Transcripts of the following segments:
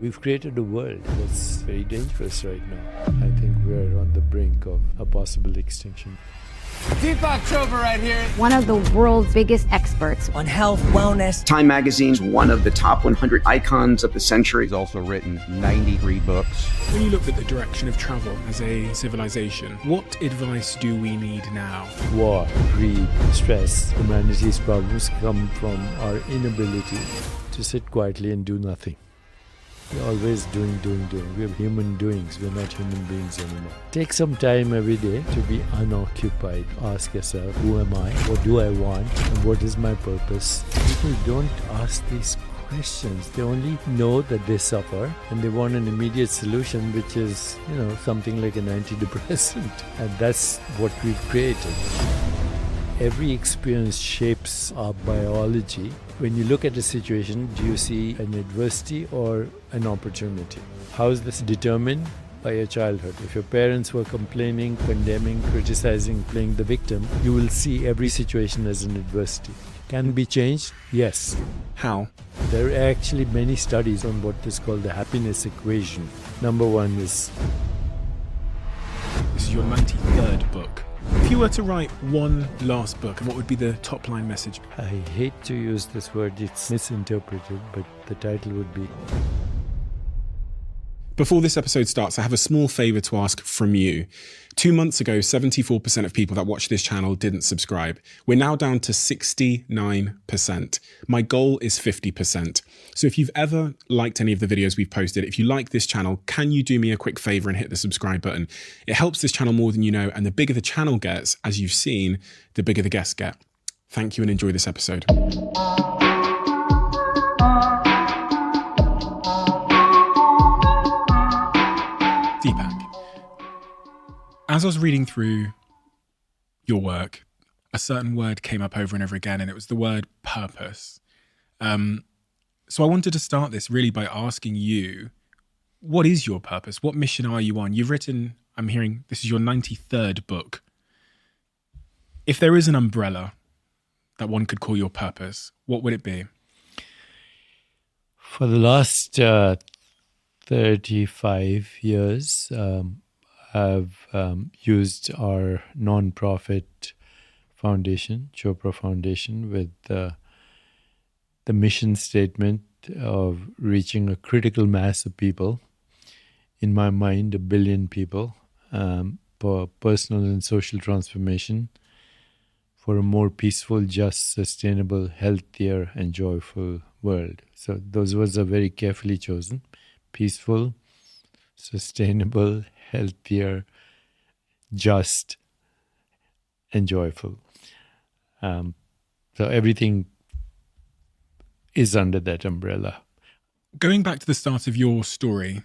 We've created a world that's very dangerous right now. I think we're on the brink of a possible extinction. Deepak Chopra right here. One of the world's biggest experts on health, wellness. Time magazine's one of the top 100 icons of the century. He's also written 93 books. When you look at the direction of travel as a civilization, what advice do we need now? War, greed, stress, humanity's problems come from our inability to sit quietly and do nothing. We're always doing. We're human doings. We're not human beings anymore. Take some time every day to be unoccupied. Ask yourself, who am I? What do I want? And what is my purpose? People don't ask these questions. They only know that they suffer and they want an immediate solution, which is, something like an antidepressant. And that's what we've created. Every experience shapes our biology. When you look at a situation, do you see an adversity or an opportunity? How is this determined? By your childhood. If your parents were complaining, condemning, criticizing, playing the victim, you will see every situation as an adversity. Can it be changed? Yes. How? There are actually many studies on what is called the happiness equation. Number one is... This is your 93rd book. If you were to write one last book, what would be the top line message? I hate to use this word, it's misinterpreted, but the title would be... Before this episode starts, I have a small favor to ask from you. 2 months ago, 74% of people that watch this channel didn't subscribe. We're now down to 69%. My goal is 50%. So if you've ever liked any of the videos we've posted, if you like this channel, can you do me a quick favor and hit the subscribe button? It helps this channel more than you know, and the bigger the channel gets, as you've seen, the bigger the guests get. Thank you and enjoy this episode. Deepak, as I was reading through your work, a certain word came up over and over again, and it was the word purpose. So I wanted to start this really by asking you, what is your purpose? What mission are you on? You've written, I'm hearing, this is your 93rd book. If there is an umbrella that one could call your purpose, what would it be? For the last 35 years, I've used our non-profit foundation, Chopra Foundation, with the mission statement of reaching a critical mass of people, in my mind, 1 billion people, for personal and social transformation, for a more peaceful, just, sustainable, healthier, and joyful world. So those words are very carefully chosen. Peaceful, sustainable, healthier, just, and joyful. So everything is under that umbrella. Going back to the start of your story,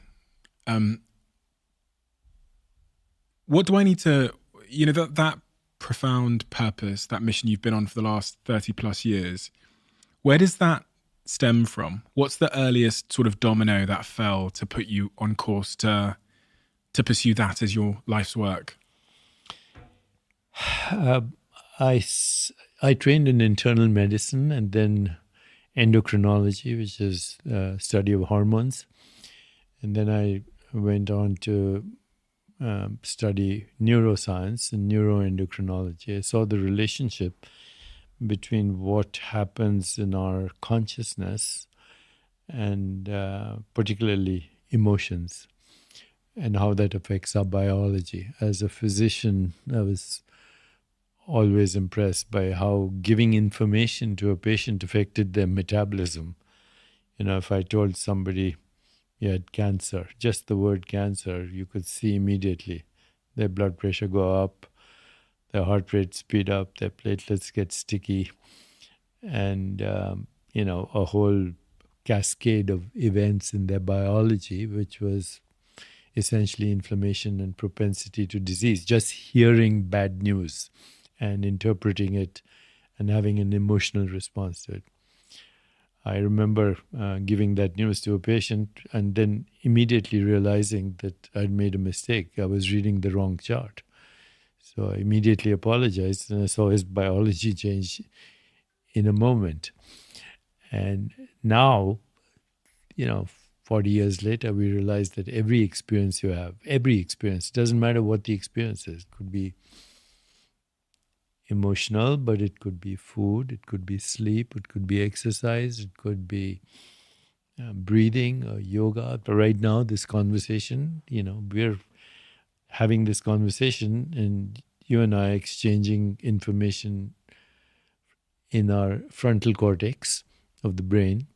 what do I need to, that profound purpose, that mission you've been on for the last 30 plus years, where does that stem from? What's the earliest sort of domino that fell to put you on course to pursue that as your life's work? I trained in internal medicine and then endocrinology, which is study of hormones. And then I went on to study neuroscience and neuroendocrinology. I saw the relationship between what happens in our consciousness and particularly emotions and how that affects our biology. As a physician, I was always impressed by how giving information to a patient affected their metabolism. If I told somebody you had cancer, just the word cancer, you could see immediately their blood pressure go up, their heart rate speed up, their platelets get sticky, and, a whole cascade of events in their biology, which was essentially inflammation and propensity to disease. Just hearing bad news and interpreting it and having an emotional response to it. I remember giving that news to a patient and then immediately realizing that I'd made a mistake. I was reading the wrong chart. So I immediately apologized and I saw his biology change in a moment. And now, 40 years later, we realize that every experience you have, every experience, doesn't matter what the experience is. It could be emotional, but it could be food, it could be sleep, it could be exercise, it could be breathing or yoga. But right now, this conversation, we're having this conversation and you and I exchanging information in our frontal cortex of the brain,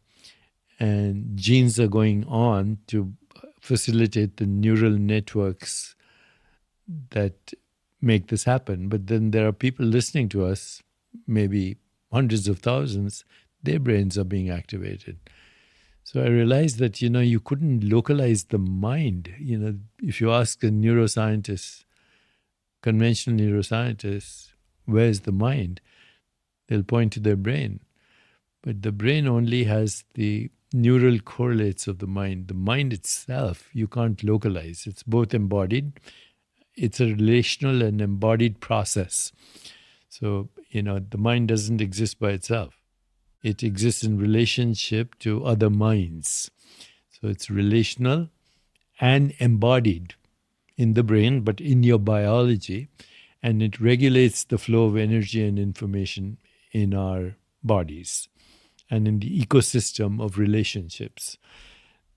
and genes are going on to facilitate the neural networks that make this happen. But then there are people listening to us, maybe hundreds of thousands, their brains are being activated. So I realized that, you couldn't localize the mind. If you ask a neuroscientist, conventional neuroscientist, where's the mind? They'll point to their brain. But the brain only has the neural correlates of the mind. The mind itself, you can't localize. It's both embodied. It's a relational and embodied process. So, the mind doesn't exist by itself. It exists in relationship to other minds. So it's relational and embodied in the brain, but in your biology. And it regulates the flow of energy and information in our bodies and in the ecosystem of relationships.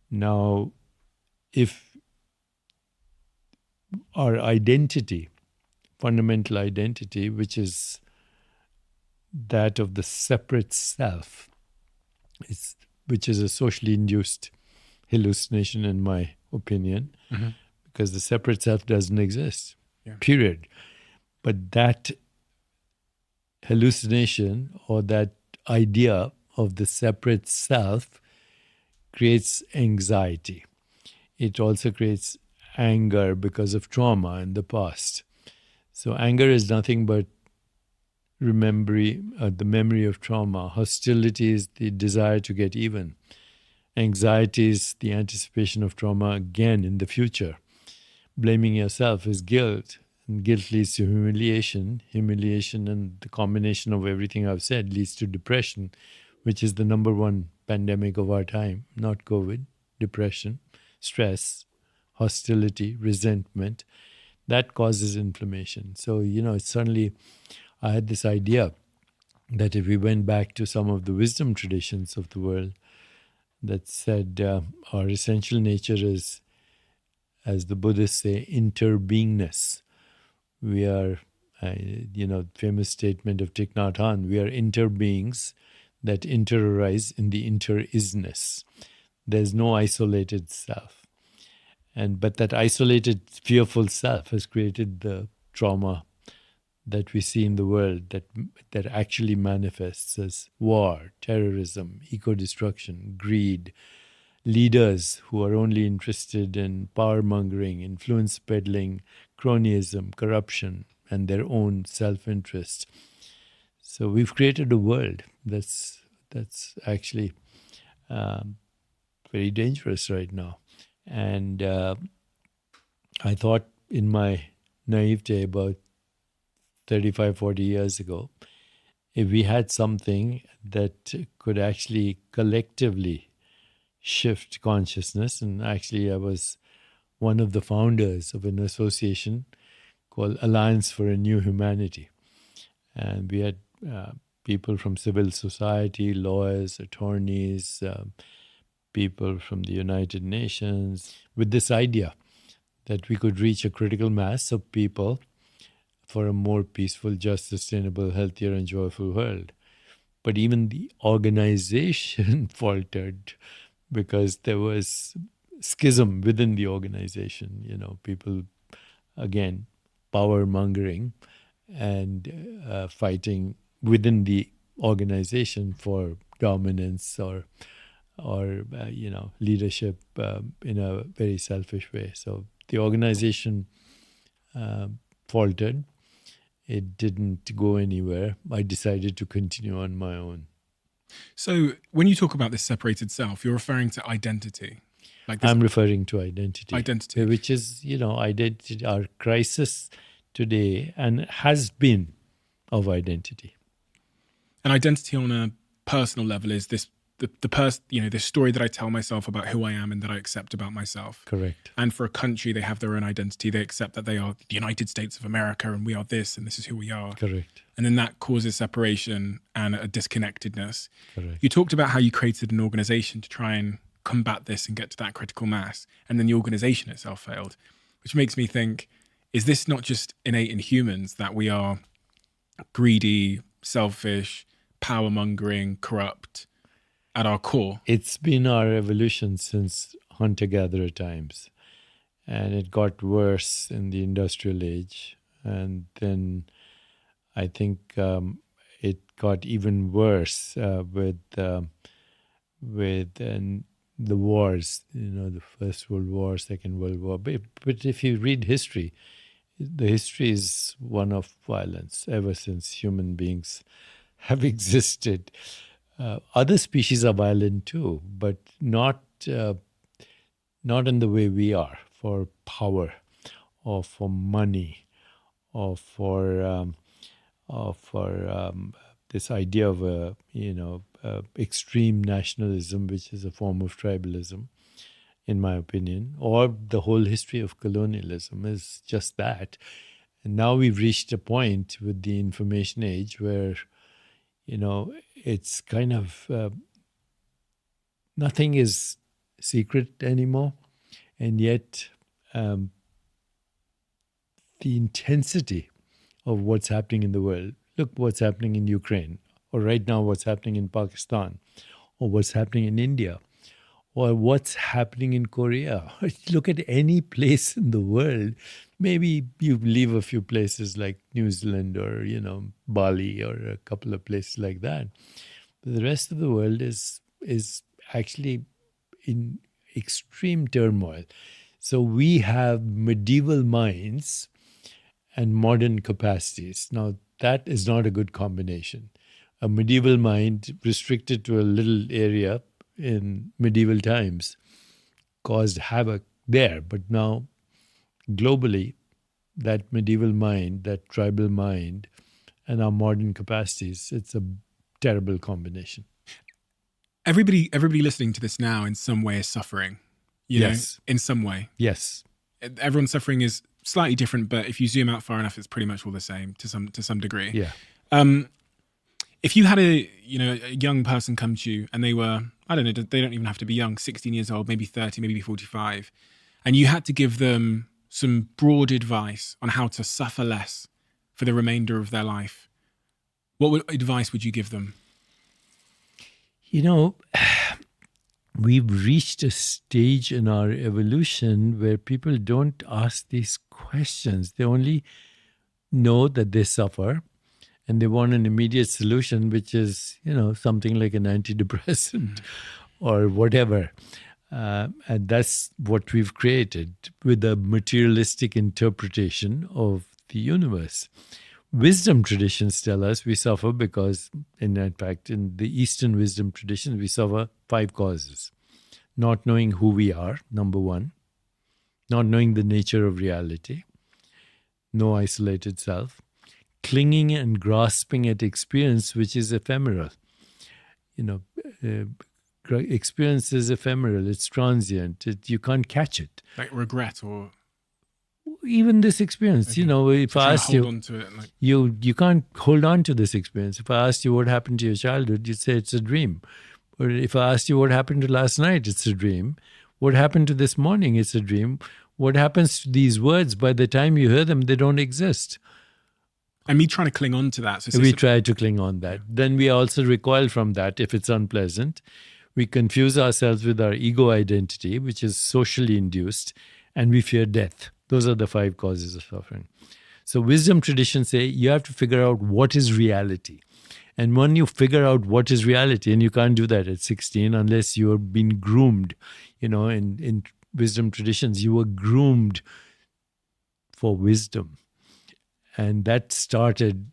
Now, if our identity, fundamental identity, which is that of the separate self, which is a socially induced hallucination, in my opinion, because the separate self doesn't exist, period. But that hallucination or that idea of the separate self creates anxiety. It also creates anger because of trauma in the past. So anger is nothing but the memory of trauma. Hostility is the desire to get even. Anxiety is the anticipation of trauma again in the future. Blaming yourself is guilt, and guilt leads to humiliation. Humiliation and the combination of everything I've said leads to depression, which is the number one pandemic of our time, not COVID. Depression, stress, hostility, resentment, that causes inflammation. So, suddenly I had this idea that if we went back to some of the wisdom traditions of the world that said our essential nature is, as the Buddhists say, interbeingness. We are, famous statement of Thich Nhat Hanh, we are interbeings that interarise in the inter-isness. There's no isolated self. But that isolated, fearful self has created the trauma that we see in the world that actually manifests as war, terrorism, eco-destruction, greed, leaders who are only interested in power-mongering, influence peddling, cronyism, corruption, and their own self-interest. So we've created a world that's actually very dangerous right now. And I thought in my naivete about 35, 40 years ago, if we had something that could actually collectively shift consciousness, and actually I was one of the founders of an association called Alliance for a New Humanity. And we had people from civil society, lawyers, attorneys, people from the United Nations, with this idea that we could reach a critical mass of people for a more peaceful, just, sustainable, healthier, and joyful world. But even the organization faltered because there was schism within the organization. People, again, power-mongering and fighting within the organization for dominance or leadership in a very selfish way. So the organization faltered. It didn't go anywhere. I decided to continue on my own. So when you talk about this separated self, you're referring to identity. I'm referring to identity. Identity. Which is, identity, our crisis today, and has been of identity. And identity on a personal level is this the person, the story that I tell myself about who I am and that I accept about myself. Correct. And for a country, they have their own identity. They accept that they are the United States of America and we are this and this is who we are. Correct. And then that causes separation and a disconnectedness. Correct. You talked about how you created an organization to try and combat this and get to that critical mass. And then the organization itself failed, which makes me think, is this not just innate in humans that we are greedy, selfish, power-mongering, corrupt at our core? It's been our evolution since hunter-gatherer times. And it got worse in the industrial age. And then I think it got even worse with the wars, the First World War, Second World War. But if you read history, the history is one of violence ever since human beings have existed. Other species are violent too, but not in the way we are, for power or for money or for this idea of extreme nationalism, which is a form of tribalism, in my opinion, or the whole history of colonialism is just that. And now we've reached a point with the information age where, it's kind of nothing is secret anymore. And yet the intensity of what's happening in the world, look what's happening in Ukraine, or right now what's happening in Pakistan, or what's happening in India, or what's happening in Korea. Look at any place in the world. Maybe you leave a few places like New Zealand or, Bali or a couple of places like that. But the rest of the world is actually in extreme turmoil. So we have medieval minds and modern capacities. Now, that is not a good combination. A medieval mind restricted to a little area in medieval times caused havoc there. But now, globally, that medieval mind, that tribal mind, and our modern capacities, it's a terrible combination. Everybody listening to this now in some way is suffering, Yes. in some way. Yes. Everyone's suffering is slightly different, but if you zoom out far enough, it's pretty much all the same to some degree. Yeah. If you had a young person come to you and they were, I don't know, they don't even have to be young, 16 years old, maybe 30, maybe 45, and you had to give them some broad advice on how to suffer less for the remainder of their life, what advice would you give them? We've reached a stage in our evolution where people don't ask these questions. They only know that they suffer and they want an immediate solution, which is, something like an antidepressant or whatever. And that's what we've created with a materialistic interpretation of the universe. Wisdom traditions tell us we suffer because, in fact, in the Eastern wisdom tradition, we suffer 5 causes. Not knowing who we are, number 1. Not knowing the nature of reality. No isolated self. Clinging and grasping at experience, which is ephemeral. Experience is ephemeral. It's transient. You can't catch it. Like regret or... Even this experience, okay. If I asked you, hold on to it, you can't hold on to this experience. If I asked you what happened to your childhood, you'd say it's a dream. Or if I asked you what happened to last night, it's a dream. What happened to this morning, it's a dream. What happens to these words, by the time you hear them, they don't exist. And me trying to cling on to that. So we try to cling on that. Then we also recoil from that if it's unpleasant. We confuse ourselves with our ego identity, which is socially induced, and we fear death. Those are the 5 causes of suffering. So wisdom traditions say you have to figure out what is reality. And when you figure out what is reality, and you can't do that at 16 unless you have been groomed, in wisdom traditions, you were groomed for wisdom. And that started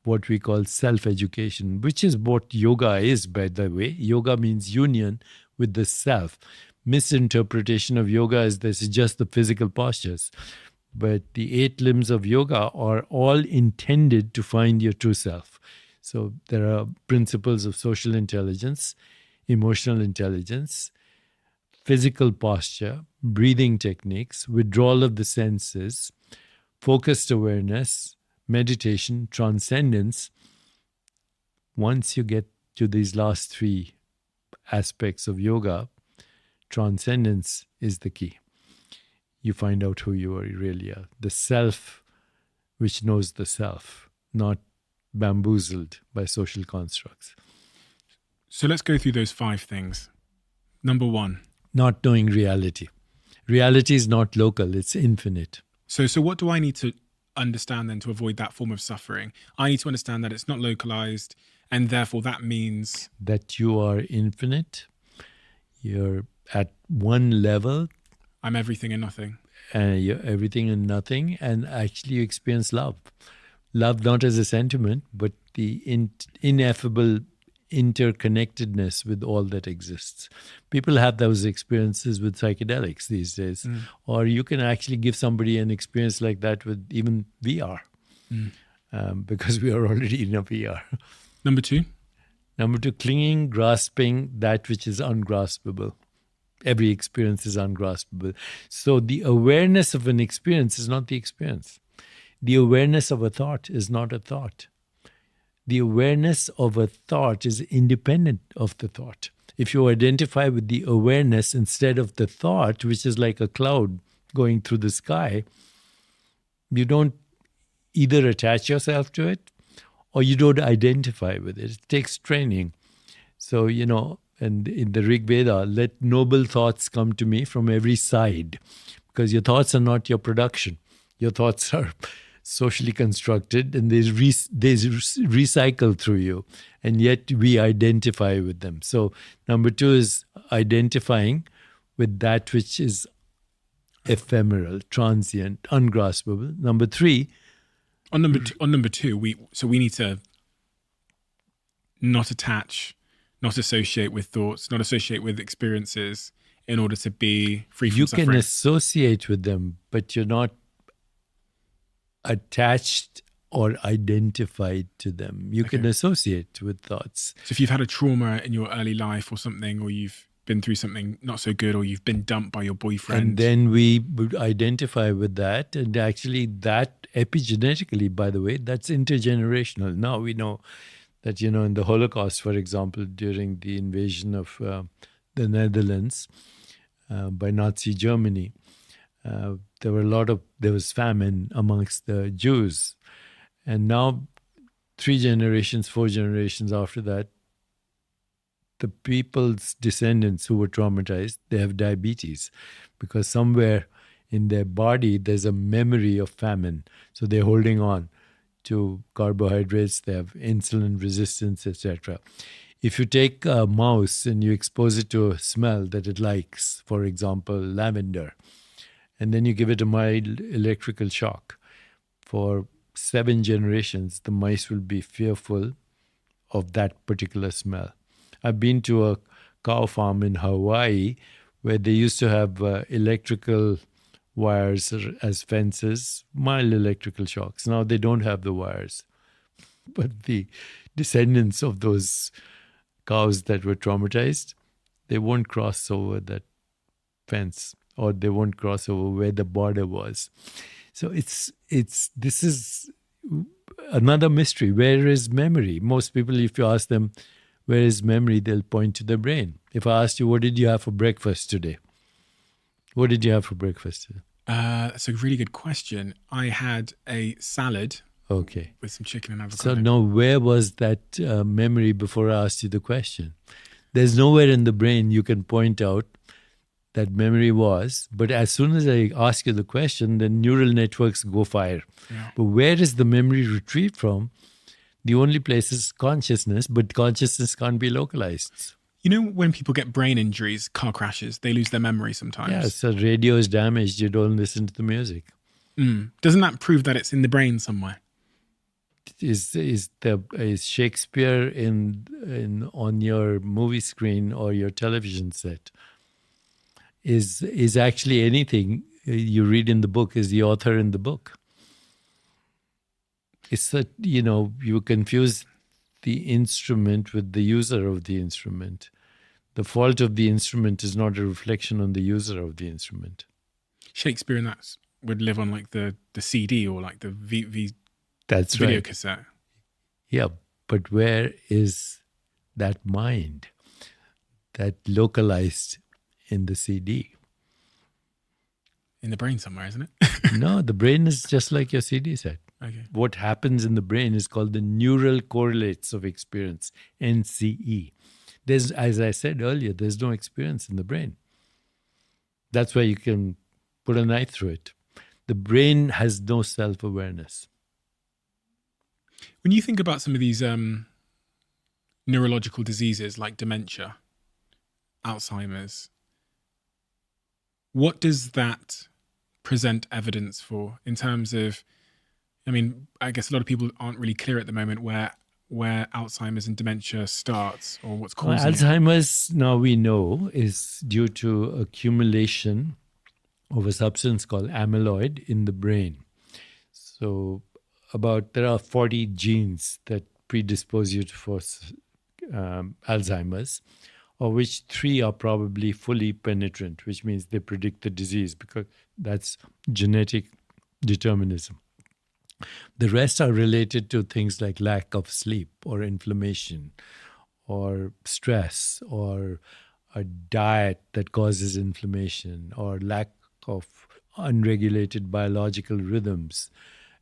what we call self-education, which is what yoga is, by the way. Yoga means union with the self. Misinterpretation of yoga is this is just the physical postures. But the 8 limbs of yoga are all intended to find your true self. So there are principles of social intelligence emotional intelligence, physical posture, breathing techniques, withdrawal of the senses, focused awareness, meditation, transcendence. Once you get to these last three aspects of yoga, transcendence is the key. You find out who you really are. The self which knows the self, not bamboozled by social constructs. So let's go through those 5 things. Number 1. Not knowing reality. Reality is not local, it's infinite. So what do I need to understand then to avoid that form of suffering? I need to understand that it's not localized, and therefore that means that you are infinite. You're at one level. I'm everything and nothing. You're everything and nothing, and actually you experience love. Love not as a sentiment, but the ineffable interconnectedness with all that exists. People have those experiences with psychedelics these days, or you can actually give somebody an experience like that with even VR, because we are already in a VR. Number 2? Number 2, clinging, grasping that which is ungraspable. Every experience is ungraspable. So the awareness of an experience is not the experience. The awareness of a thought is not a thought. The awareness of a thought is independent of the thought. If you identify with the awareness instead of the thought, which is like a cloud going through the sky, you don't either attach yourself to it or you don't identify with it. It takes training. So, and in the Rig Veda, let noble thoughts come to me from every side, because your thoughts are not your production. Your thoughts are socially constructed and they recycle through you, and yet we identify with them. So number 2 is identifying with that which is ephemeral, transient, ungraspable. Number 3, on number two, we need to not attach, not associate with thoughts, not associate with experiences in order to be free from suffering. You can associate with them, but you're not attached or identified to them. You can associate with thoughts. So if you've had a trauma in your early life or something, or you've been through something not so good, or you've been dumped by your boyfriend. And then we would identify with that. And actually that epigenetically, by the way, that's intergenerational. Now we know that, in the Holocaust, for example, during the invasion of the Netherlands by Nazi Germany, there was famine amongst the Jews. And now 3 generations, 4 generations after that, the people's descendants who were traumatized, they have diabetes because somewhere in their body there's a memory of famine. So they're holding on to carbohydrates, they have insulin resistance, etc. If you take a mouse and you expose it to a smell that it likes, for example, lavender, and then you give it a mild electrical shock, for 7 generations, the mice will be fearful of that particular smell. I've been to a cow farm in Hawaii where they used to have electrical wires as fences, mild electrical shocks. Now they don't have the wires. But the descendants of those cows that were traumatized, they won't cross over that fence, or they won't cross over where the border was. So this is another mystery. Where is memory? Most people, if you ask them, where is memory, they'll point to the brain. If I asked you, what did you have for breakfast today? What did you have for breakfast today? That's a really good question. I had a salad. Okay. With some chicken and avocado. So now, where was that memory before I asked you the question? There's nowhere in the brain you can point out that memory was, but as soon as I ask you the question, the neural networks go fire. Yeah. But where is the memory retrieved from? The only place is consciousness, but consciousness can't be localized. When people get brain injuries, car crashes, they lose their memory sometimes. Yeah, so radio is damaged, you don't listen to the music. Doesn't that prove that it's in the brain somewhere? Is Shakespeare on your movie screen or your television set? Is actually anything you read in the book, is the author in the book. It's that, you confuse the instrument with the user of the instrument. The fault of the instrument is not a reflection on the user of the instrument. Shakespeare and that would live on like the CD or like the That's video right. cassette. Yeah, but where is that mind that localized in the CD? In the brain somewhere, isn't it? No, the brain is just like your CD set. Okay. What happens in the brain is called the neural correlates of experience, NCE. There's, as I said earlier, there's no experience in the brain. That's why you can put a knife through it. The brain has no self-awareness. When you think about some of these neurological diseases like dementia, Alzheimer's, what does that present evidence for in terms of, I mean, I guess a lot of people aren't really clear at the moment where Alzheimer's and dementia starts or what's causing it. Alzheimer's, now we know, is due to accumulation of a substance called amyloid in the brain. So there are 40 genes that predispose you for Alzheimer's, of which 3 are probably fully penetrant, which means they predict the disease because that's genetic determinism. The rest are related to things like lack of sleep or inflammation or stress or a diet that causes inflammation or lack of unregulated biological rhythms,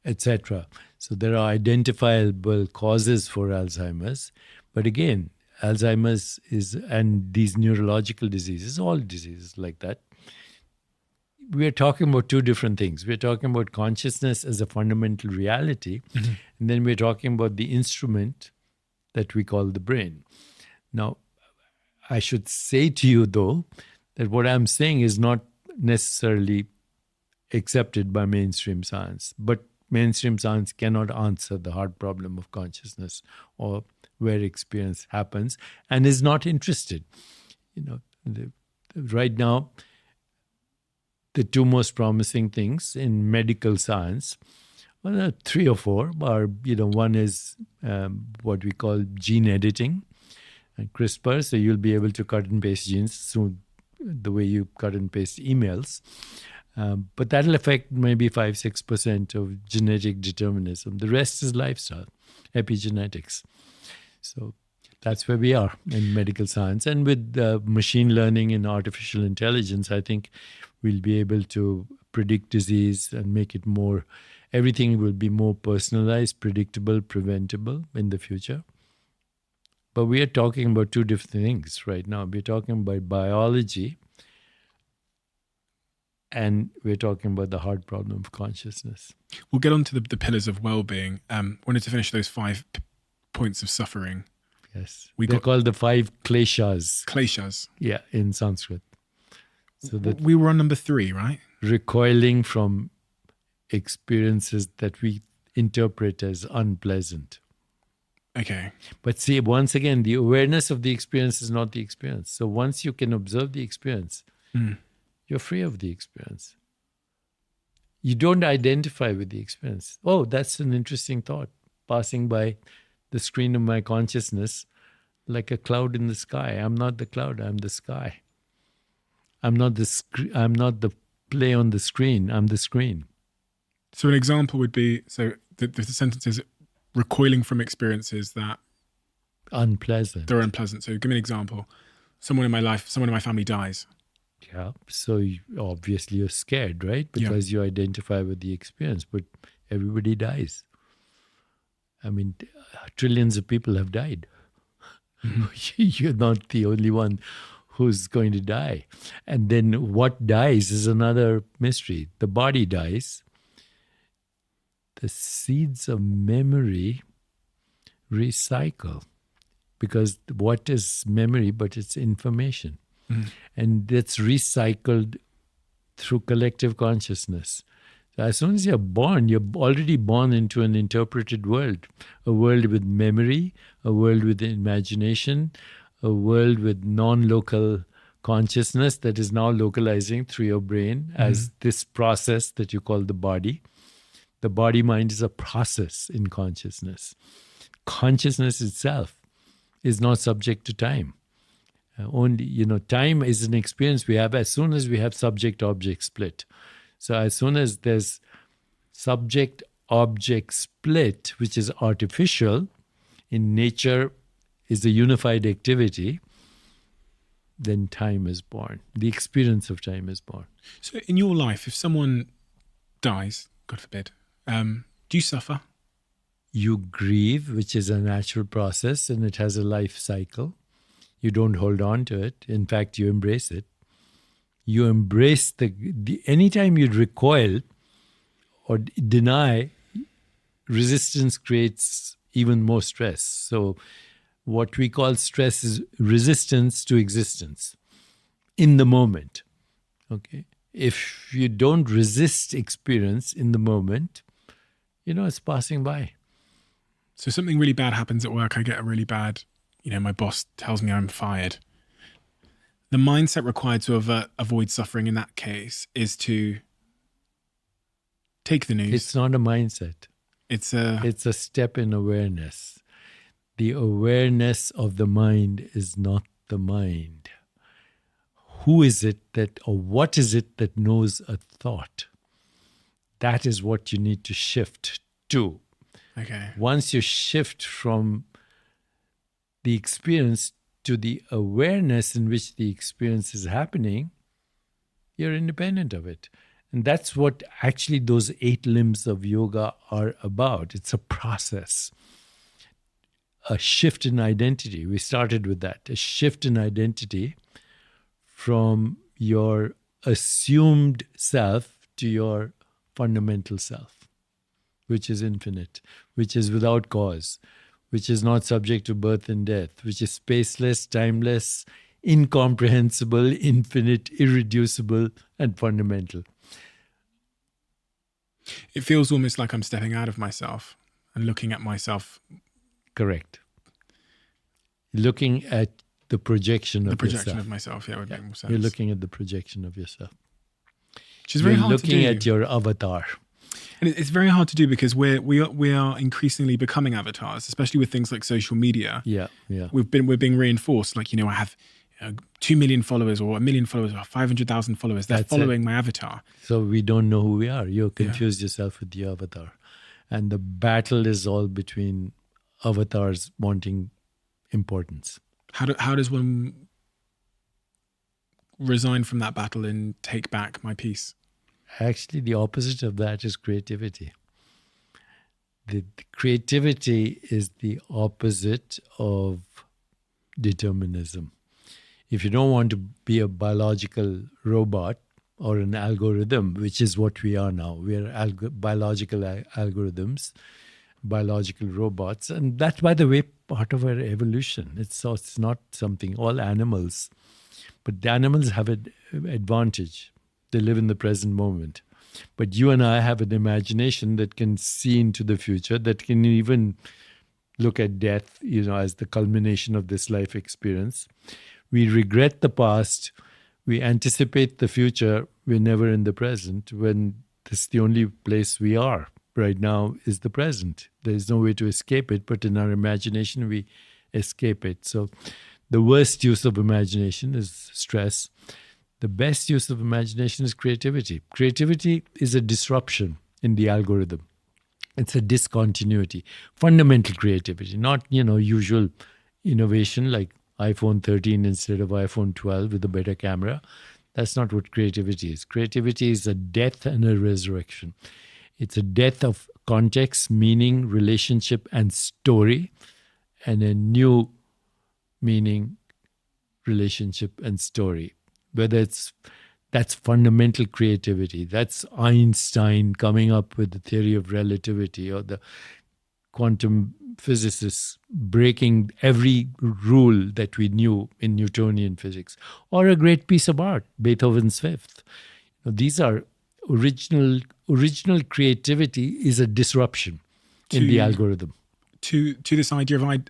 etc. So there are identifiable causes for Alzheimer's. But again, Alzheimer's and these neurological diseases, all diseases like that, we are talking about 2 different things. We're talking about consciousness as a fundamental reality, and then we're talking about the instrument that we call the brain. Now, I should say to you, though, that what I'm saying is not necessarily accepted by mainstream science, but mainstream science cannot answer the hard problem of consciousness or where experience happens and is not interested. Right now, the 2 most promising things in medical science, well, there are 3 or 4, are, one is what we call gene editing and CRISPR. So you'll be able to cut and paste genes soon, the way you cut and paste emails. But that'll affect maybe 5-6% of genetic determinism. The rest is lifestyle, epigenetics. So that's where we are in medical science. And with machine learning and artificial intelligence, I think we'll be able to predict disease and make it more, everything will be more personalized, predictable, preventable in the future. But we are talking about 2 different things right now. We're talking about biology and we're talking about the hard problem of consciousness. We'll get on to the pillars of well-being. Wanted to finish those 5 points of suffering. Yes. They're called the 5 kleshas. Kleshas. Yeah, in Sanskrit. So that we were on number 3, right? Recoiling from experiences that we interpret as unpleasant. Okay. But see, once again, the awareness of the experience is not the experience. So once you can observe the experience, you're free of the experience. You don't identify with the experience. Oh, that's an interesting thought. Passing by the screen of my consciousness like a cloud in the sky. I'm not the cloud, I'm the sky. I'm not the play on the screen, I'm the screen. So an example would be, so the sentence is recoiling from experiences that unpleasant. They're unpleasant. So give me an example. Someone in my life, someone in my family dies. Yeah. So obviously you're scared, right? Because you identify with the experience, but everybody dies. I mean, trillions of people have died. You're not the only one who's going to die. And then what dies is another mystery. The body dies. The seeds of memory recycle. Because what is memory but it's information? And that's recycled through collective consciousness. So as soon as you're born, you're already born into an interpreted world. A world with memory, a world with imagination, a world with non-local consciousness that is now localizing through your brain as this process that you call the body. The body-mind is a process in consciousness. Consciousness itself is not subject to time. Only, time is an experience we have as soon as we have subject-object split. So as soon as there's subject-object split, which is artificial, in nature is a unified activity, then time is born. The experience of time is born. So in your life, if someone dies, God forbid, do you suffer? You grieve, which is a natural process, and it has a life cycle. You don't hold on to it. In fact, you embrace it. You embrace anytime you recoil or deny, resistance creates even more stress. So what we call stress is resistance to existence in the moment. Okay. If you don't resist experience in the moment, it's passing by. So something really bad happens at work. I get a really bad, my boss tells me I'm fired. The mindset required to avoid suffering in that case is to take the news. It's not a mindset. It's a step in awareness. The awareness of the mind is not the mind. Who is it or what is it that knows a thought? That is what you need to shift to. Okay. Once you shift from the experience to the awareness in which the experience is happening, you're independent of it. And that's what actually those 8 limbs of yoga are about. It's a process, a shift in identity. We started with that, a shift in identity from your assumed self to your fundamental self, which is infinite, which is without cause, which is not subject to birth and death, which is spaceless, timeless, incomprehensible, infinite, irreducible, and fundamental. It feels almost like I'm stepping out of myself and looking at myself. Correct. Looking at the projection of yourself. The projection of myself, would make more sense. You're looking at the projection of yourself. Which is very hard to do. You're looking at your avatar. And it's very hard to do because we are increasingly becoming avatars, especially with things like social media. Yeah. We're being reinforced. Like, I have 2 million followers or 1 million followers or 500,000 followers. They're following my avatar. So we don't know who we are. You're confused yourself with the avatar. And the battle is all between avatars wanting importance. How does one resign from that battle and take back my peace? Actually, the opposite of that is creativity. The creativity is the opposite of determinism. If you don't want to be a biological robot or an algorithm, which is what we are now, we are biological algorithms, biological robots. And that's, by the way, part of our evolution. It's not something, all animals. But the animals have an advantage. They live in the present moment. But you and I have an imagination that can see into the future, that can even look at death, as the culmination of this life experience. We regret the past. We anticipate the future. We're never in the present, when this is the only place we are right now is the present. There is no way to escape it, but in our imagination, we escape it. So the worst use of imagination is stress. The best use of imagination is creativity. Creativity is a disruption in the algorithm. It's a discontinuity, fundamental creativity, not, usual innovation like iPhone 13 instead of iPhone 12 with a better camera. That's not what creativity is. Creativity is a death and a resurrection. It's a death of context, meaning, relationship, and story, and a new meaning, relationship, and story. That's fundamental creativity. That's Einstein coming up with the theory of relativity, or the quantum physicists breaking every rule that we knew in Newtonian physics, or a great piece of art, Beethoven's Fifth. These are original creativity is a disruption in the algorithm. To this idea of my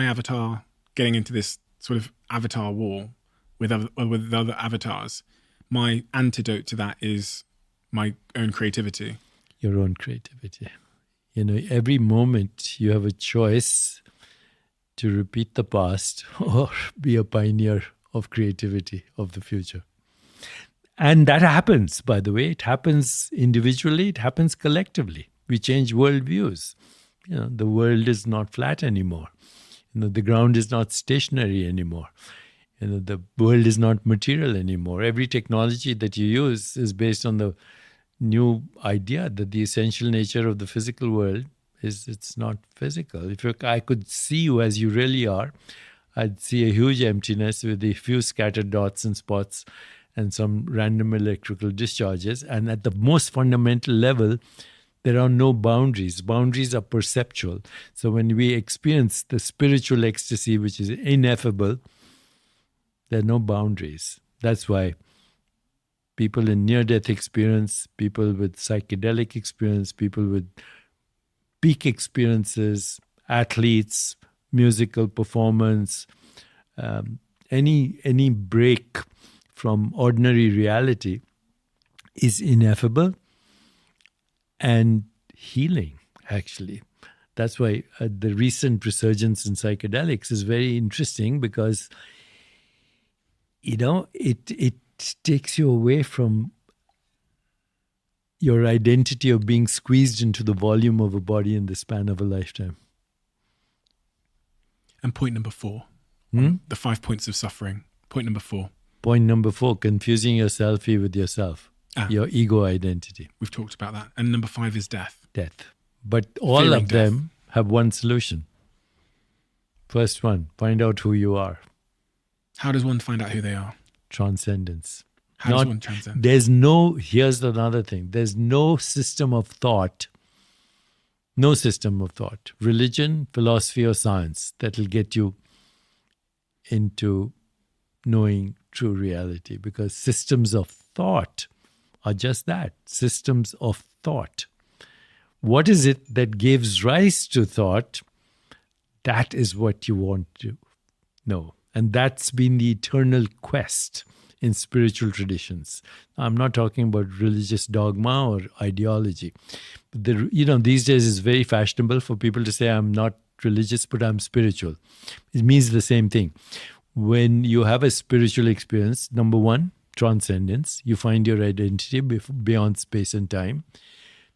avatar getting into this sort of avatar war with other avatars, my antidote to that is my own creativity. Your own creativity. Every moment you have a choice to repeat the past or be a pioneer of creativity of the future. And that happens, by the way. It happens individually, it happens collectively. We change worldviews. The world is not flat anymore. The ground is not stationary anymore. The world is not material anymore. Every technology that you use is based on the new idea that the essential nature of the physical world is it's not physical. If I could see you as you really are, I'd see a huge emptiness with a few scattered dots and spots and some random electrical discharges. And at the most fundamental level, there are no boundaries. Boundaries are perceptual. So when we experience the spiritual ecstasy, which is ineffable, there are no boundaries. That's why people in near-death experience, people with psychedelic experience, people with peak experiences, athletes, musical performance, any break from ordinary reality is ineffable and healing, actually. That's why the recent resurgence in psychedelics is very interesting because, it takes you away from your identity of being squeezed into the volume of a body in the span of a lifetime. And point number 4, the 5 points of suffering. Point number 4. Point number 4, confusing your selfie with yourself, your ego identity. We've talked about that. And number 5 is death. Death. But all Fearing of them have one solution. First one, find out who you are. How does one find out who they are? Transcendence. How does one transcend? Here's another thing. There's no system of thought, religion, philosophy, or science that will get you into knowing true reality, because systems of thought are just that, systems of thought. What is it that gives rise to thought? That is what you want to know. And that's been the eternal quest in spiritual traditions. I'm not talking about religious dogma or ideology. These days it's very fashionable for people to say, I'm not religious, but I'm spiritual. It means the same thing. When you have a spiritual experience, number 1, transcendence. You find your identity beyond space and time.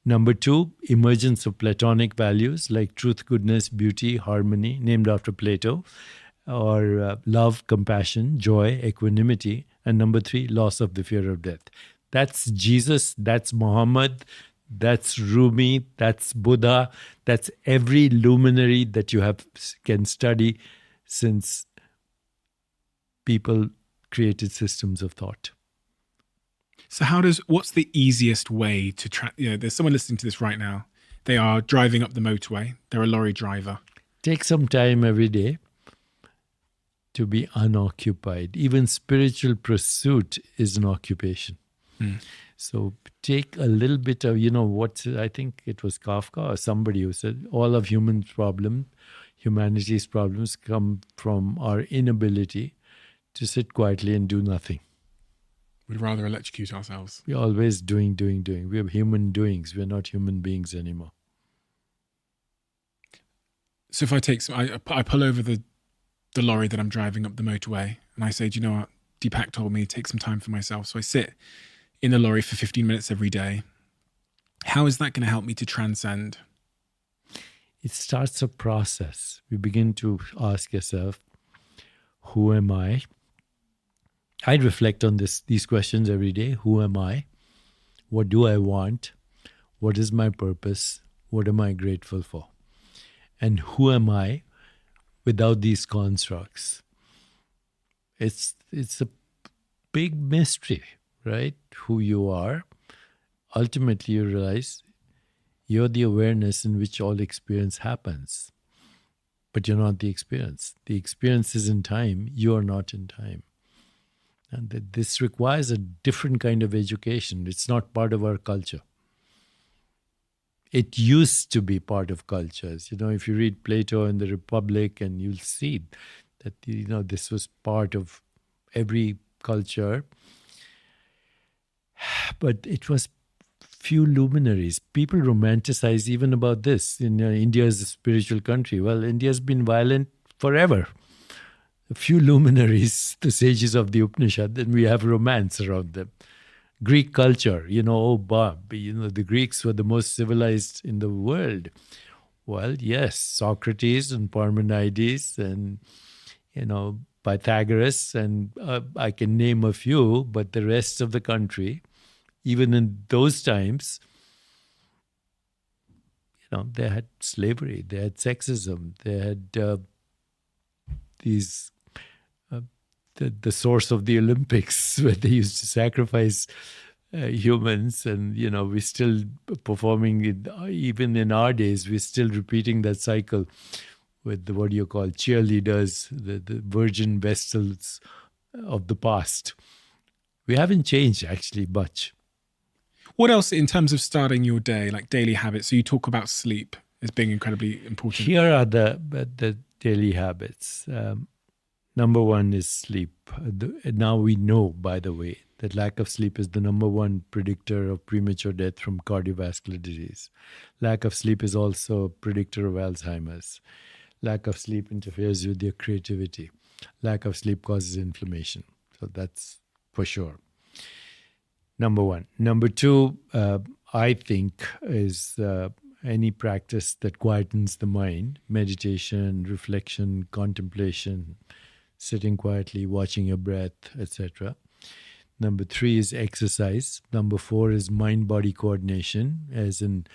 Number 2, emergence of Platonic values like truth, goodness, beauty, harmony, named after Plato, or love, compassion, joy, equanimity. And number 3, loss of the fear of death. That's Jesus, that's Muhammad, that's Rumi, that's Buddha, that's every luminary that you can study since people created systems of thought. So what's the easiest way to there's someone listening to this right now. They are driving up the motorway. They're a lorry driver. Take some time every day to be unoccupied. Even spiritual pursuit is an occupation. So take a little bit of, I think it was Kafka or somebody who said all of humanity's problems come from our inability to sit quietly and do nothing. We'd rather electrocute ourselves. We're always doing. We have human doings. We're not human beings anymore. So if I pull over the lorry that I'm driving up the motorway and I say, do you know what? Deepak told me to take some time for myself. So I sit in the lorry for 15 minutes every day. How is that going to help me to transcend? It starts a process. You begin to ask yourself, who am I? I reflect on these questions every day. Who am I? What do I want? What is my purpose? What am I grateful for? And who am I without these constructs? It's a big mystery, right? Who you are. Ultimately, you realize you're the awareness in which all experience happens. But you're not the experience. The experience is in time. You're not in time. And this requires a different kind of education. It's not part of our culture. It used to be part of cultures. If you read Plato and the Republic, and you'll see that, this was part of every culture. But it was few luminaries. People romanticize even about this. India is a spiritual country. Well, India's been violent forever. A few luminaries, the sages of the Upanishad, then we have romance around them. Greek culture, the Greeks were the most civilized in the world. Well, yes, Socrates and Parmenides and, Pythagoras, and I can name a few, but the rest of the country, even in those times, they had slavery, they had sexism, they had the source of the Olympics, where they used to sacrifice humans, and we're still performing it. Even in our days, we're still repeating that cycle with the, what do you call, cheerleaders, the virgin vestals of the past. We haven't changed actually much. What else in terms of starting your day, like daily habits? So you talk about sleep as being incredibly important. Here are the daily habits. Number one is sleep. Now we know, by the way, that lack of sleep is the number one predictor of premature death from cardiovascular disease. Lack of sleep is also a predictor of Alzheimer's. Lack of sleep interferes with your creativity. Lack of sleep causes inflammation. So that's for sure. Number one. Number two, I think, is any practice that quietens the mind, meditation, reflection, contemplation, sitting quietly, watching your breath, etc. Number three is exercise. Number four is mind-body coordination, as in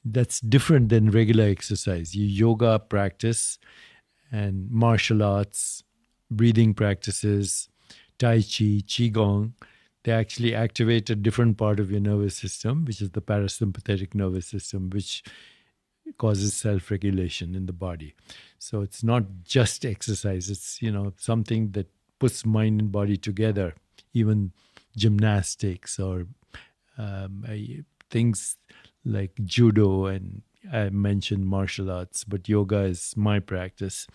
that's different than regular exercise. You yoga practice and martial arts, breathing practices, tai chi, qigong, they actually activate a different part of your nervous system, which is the parasympathetic nervous system, which causes self-regulation in the body. So it's not just exercise. It's, something that puts mind and body together. Even gymnastics or things like judo, and I mentioned martial arts, but yoga is my practice.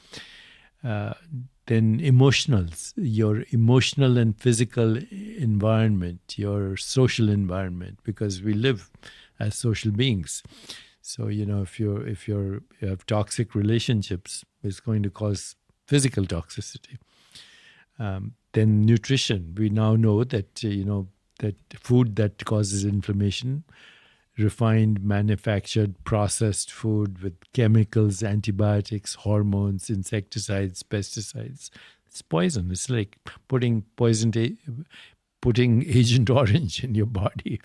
Then emotionals, your emotional and physical environment, your social environment, because we live as social beings. So, if you have toxic relationships, it's going to cause physical toxicity. Then nutrition. We now know that, that food that causes inflammation, refined, manufactured, processed food with chemicals, antibiotics, hormones, insecticides, pesticides. It's poison. It's like putting Agent Orange in your body.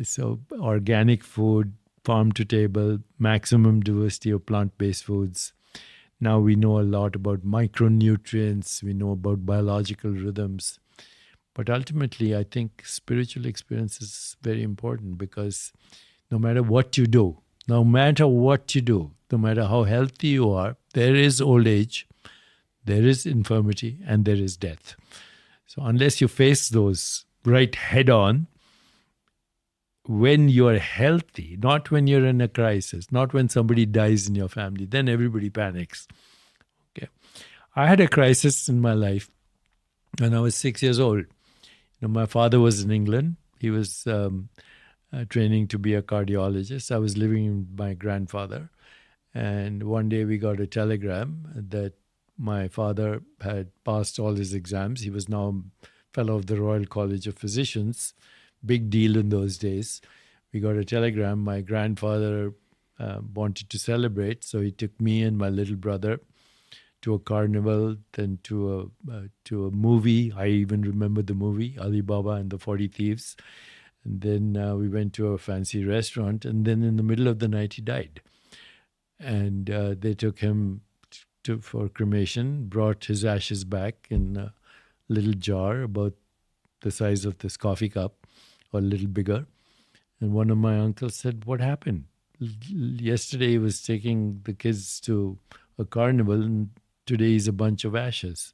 So organic food, farm to table, maximum diversity of plant-based foods. Now we know a lot about micronutrients. We know about biological rhythms. But ultimately, I think spiritual experience is very important, because no matter what you do, no matter how healthy you are, there is old age, there is infirmity, and there is death. So unless you face those right head on, when you're healthy, not when you're in a crisis, not when somebody dies in your family, then everybody panics. Okay, I had a crisis in my life when I was 6 years old. My father was in England. He was training to be a cardiologist. I was living with my grandfather. And one day we got a telegram that my father had passed all his exams. He was now a fellow of the Royal College of Physicians. Big deal in those days. We got a telegram. My grandfather wanted to celebrate. So he took me and my little brother to a carnival, then to a movie. I even remember the movie, Ali Baba and the 40 Thieves. And then we went to a fancy restaurant, and then in the middle of the night, he died. And they took him for cremation, brought his ashes back in a little jar about the size of this coffee cup, or a little bigger. And one of my uncles said, "What happened? Yesterday he was taking the kids to a carnival, and today he's a bunch of ashes."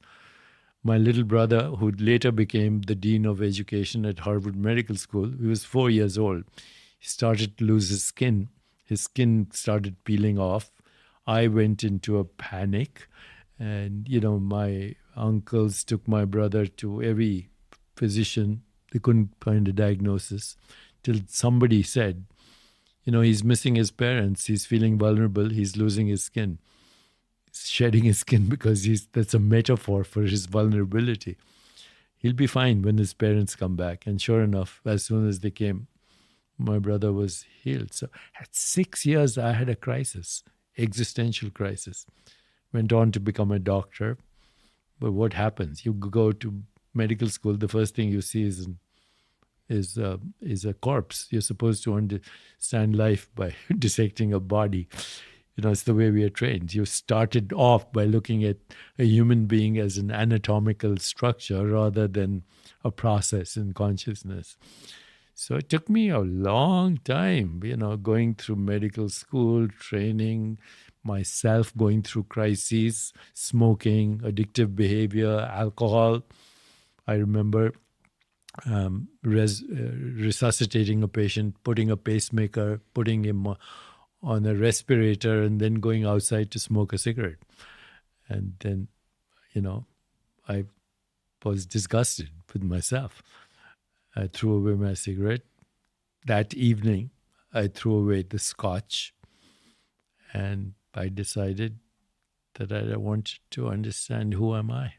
My little brother, who later became the dean of education at Harvard Medical School, he was 4 years old. He started to lose his skin. His skin started peeling off. I went into a panic. And, my uncles took my brother to every physician. They couldn't find a diagnosis till somebody said, he's missing his parents. He's feeling vulnerable. He's losing his skin. shedding his skin because that's a metaphor for his vulnerability. He'll be fine when his parents come back. And sure enough, as soon as they came, my brother was healed. So at 6 years, I had a crisis, existential crisis. Went on to become a doctor. But what happens? You go to medical school, the first thing you see is a corpse. You're supposed to understand life by dissecting a body. It's the way we are trained. You started off by looking at a human being as an anatomical structure rather than a process in consciousness. So it took me a long time, going through medical school, training myself, going through crises, smoking, addictive behavior, alcohol. I remember resuscitating a patient, putting a pacemaker, putting him on a respirator, and then going outside to smoke a cigarette. And then, I was disgusted with myself. I threw away my cigarette. That evening, I threw away the scotch, and I decided that I wanted to understand, who am I?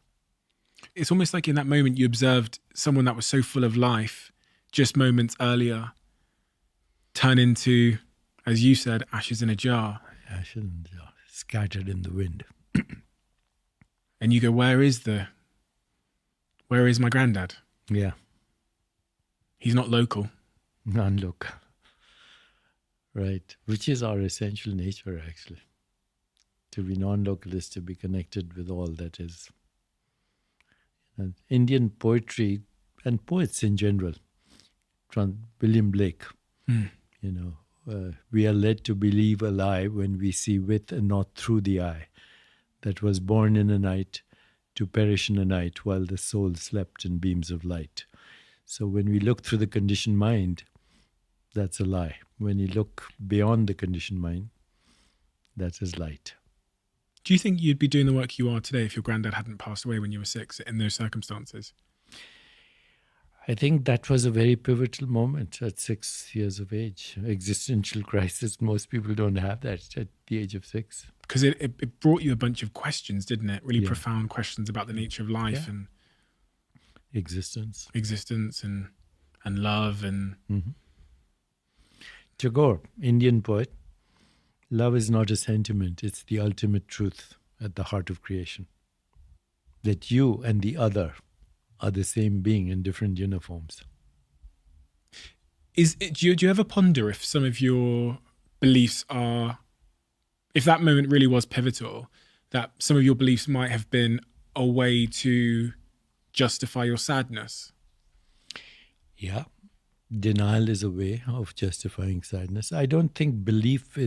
It's almost like in that moment you observed someone that was so full of life just moments earlier turn into, as you said, ashes in a jar. Ashes in a jar, scattered in the wind. And you go, where is my granddad? Yeah. He's not local. Non-local. Right. Which is our essential nature, actually. To be non-local is to be connected with all that is. And Indian poetry and poets in general, William Blake, we are led to believe a lie when we see with and not through the eye, that was born in a night to perish in a night while the soul slept in beams of light. So when we look through the conditioned mind, that's a lie. When you look beyond the conditioned mind, that is light. Do you think you'd be doing the work you are today if your granddad hadn't passed away when you were 6 in those circumstances? I think that was a very pivotal moment at 6 years of age. Existential crisis. Most people don't have that at the age of 6. Because it brought you a bunch of questions, didn't it? Really profound questions about the nature of life and existence and love and. Mm-hmm. Tagore, Indian poet. Love is not a sentiment, it's the ultimate truth at the heart of creation. That you and the other are the same being in different uniforms. Do you ever ponder if some of your beliefs are, if that moment really was pivotal, that some of your beliefs might have been a way to justify your sadness? Yeah. Denial is a way of justifying sadness. I don't think belief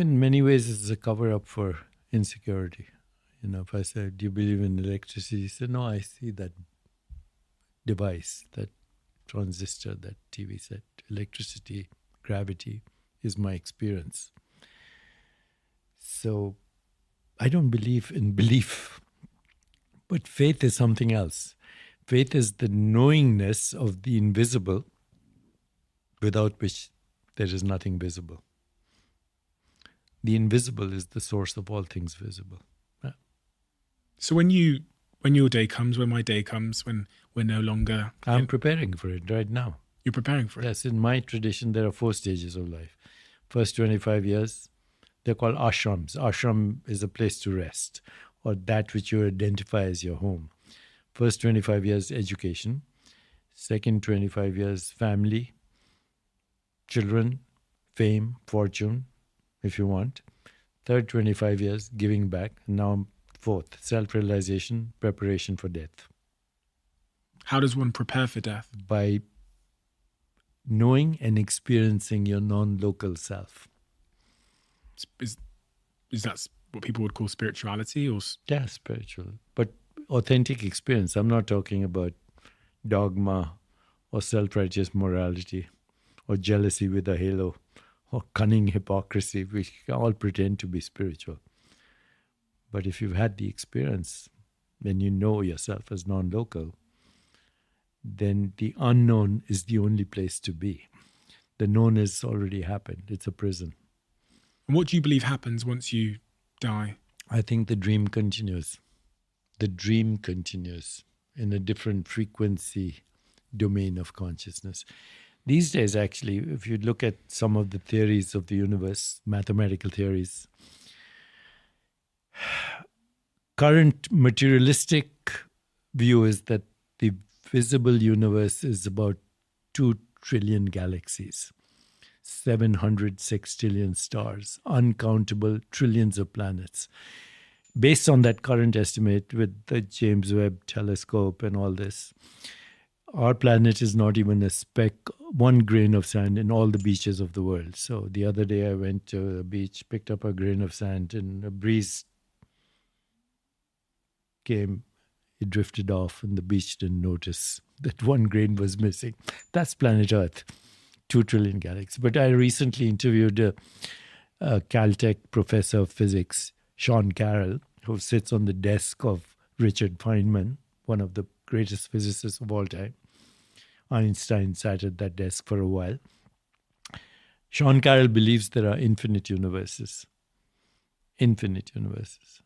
in many ways is a cover-up for insecurity. If I said, do you believe in electricity? You say, no, I see that device, that transistor, that TV set. Electricity, gravity is my experience. So I don't believe in belief. But faith is something else. Faith is the knowingness of the invisible, without which there is nothing visible. The invisible is the source of all things visible. Yeah. So when your day comes, when my day comes, when we're no longer... I'm preparing for it right now. You're preparing for it? Yes, in my tradition, there are 4 stages of life. First 25 years, they're called ashrams. Ashram is a place to rest, or that which you identify as your home. First 25 years, education. Second 25 years, family, children, fame, fortune, if you want. Third 25 years, giving back. Now fourth, self-realization, preparation for death. How does one prepare for death? By knowing and experiencing your non-local self. Is that what people would call spirituality? Or Yeah, spiritual. But authentic experience. I'm not talking about dogma or self-righteous morality or jealousy with a halo or cunning hypocrisy, which all pretend to be spiritual. But if you've had the experience, then you know yourself as non-local, then the unknown is the only place to be. The known has already happened. It's a prison. And what do you believe happens once you die. I think the dream continues. The dream continues in a different frequency domain of consciousness. These days, actually, if you look at some of the theories of the universe, mathematical theories, current materialistic view is that the visible universe is about 2 trillion galaxies, 700 sextillion stars, uncountable trillions of planets. Based on that current estimate with the James Webb telescope and all this, our planet is not even a speck, one grain of sand in all the beaches of the world. So the other day I went to the beach, picked up a grain of sand, and a breeze came, it drifted off, and the beach didn't notice that one grain was missing. That's planet Earth, 2 trillion galaxies. But I recently interviewed a Caltech professor of physics, Sean Carroll, who sits on the desk of Richard Feynman, one of the greatest physicists of all time. Einstein sat at that desk for a while. Sean Carroll believes there are infinite universes. Infinite universes.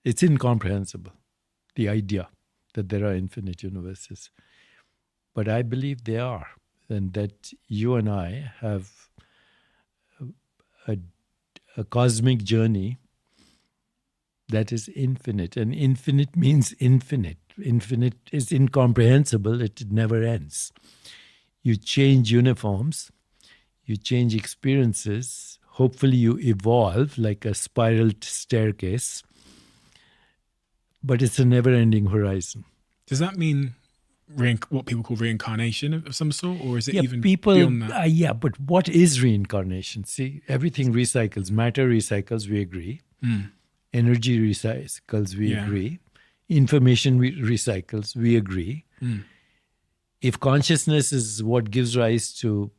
It's incomprehensible, the idea that there are infinite universes. But I believe they are, and that you and I have a cosmic journey that is infinite. And infinite means infinite. Infinite is incomprehensible. It never ends. You change uniforms. You change experiences. Hopefully you evolve like a spiral staircase. But it's a never-ending horizon. Does that mean what people call reincarnation of some sort? Or is it even people, beyond that? Yeah, but what is reincarnation? See, everything recycles. Matter recycles, we agree. Energy recycles, we agree. Information recycles, we agree. If consciousness is what gives rise to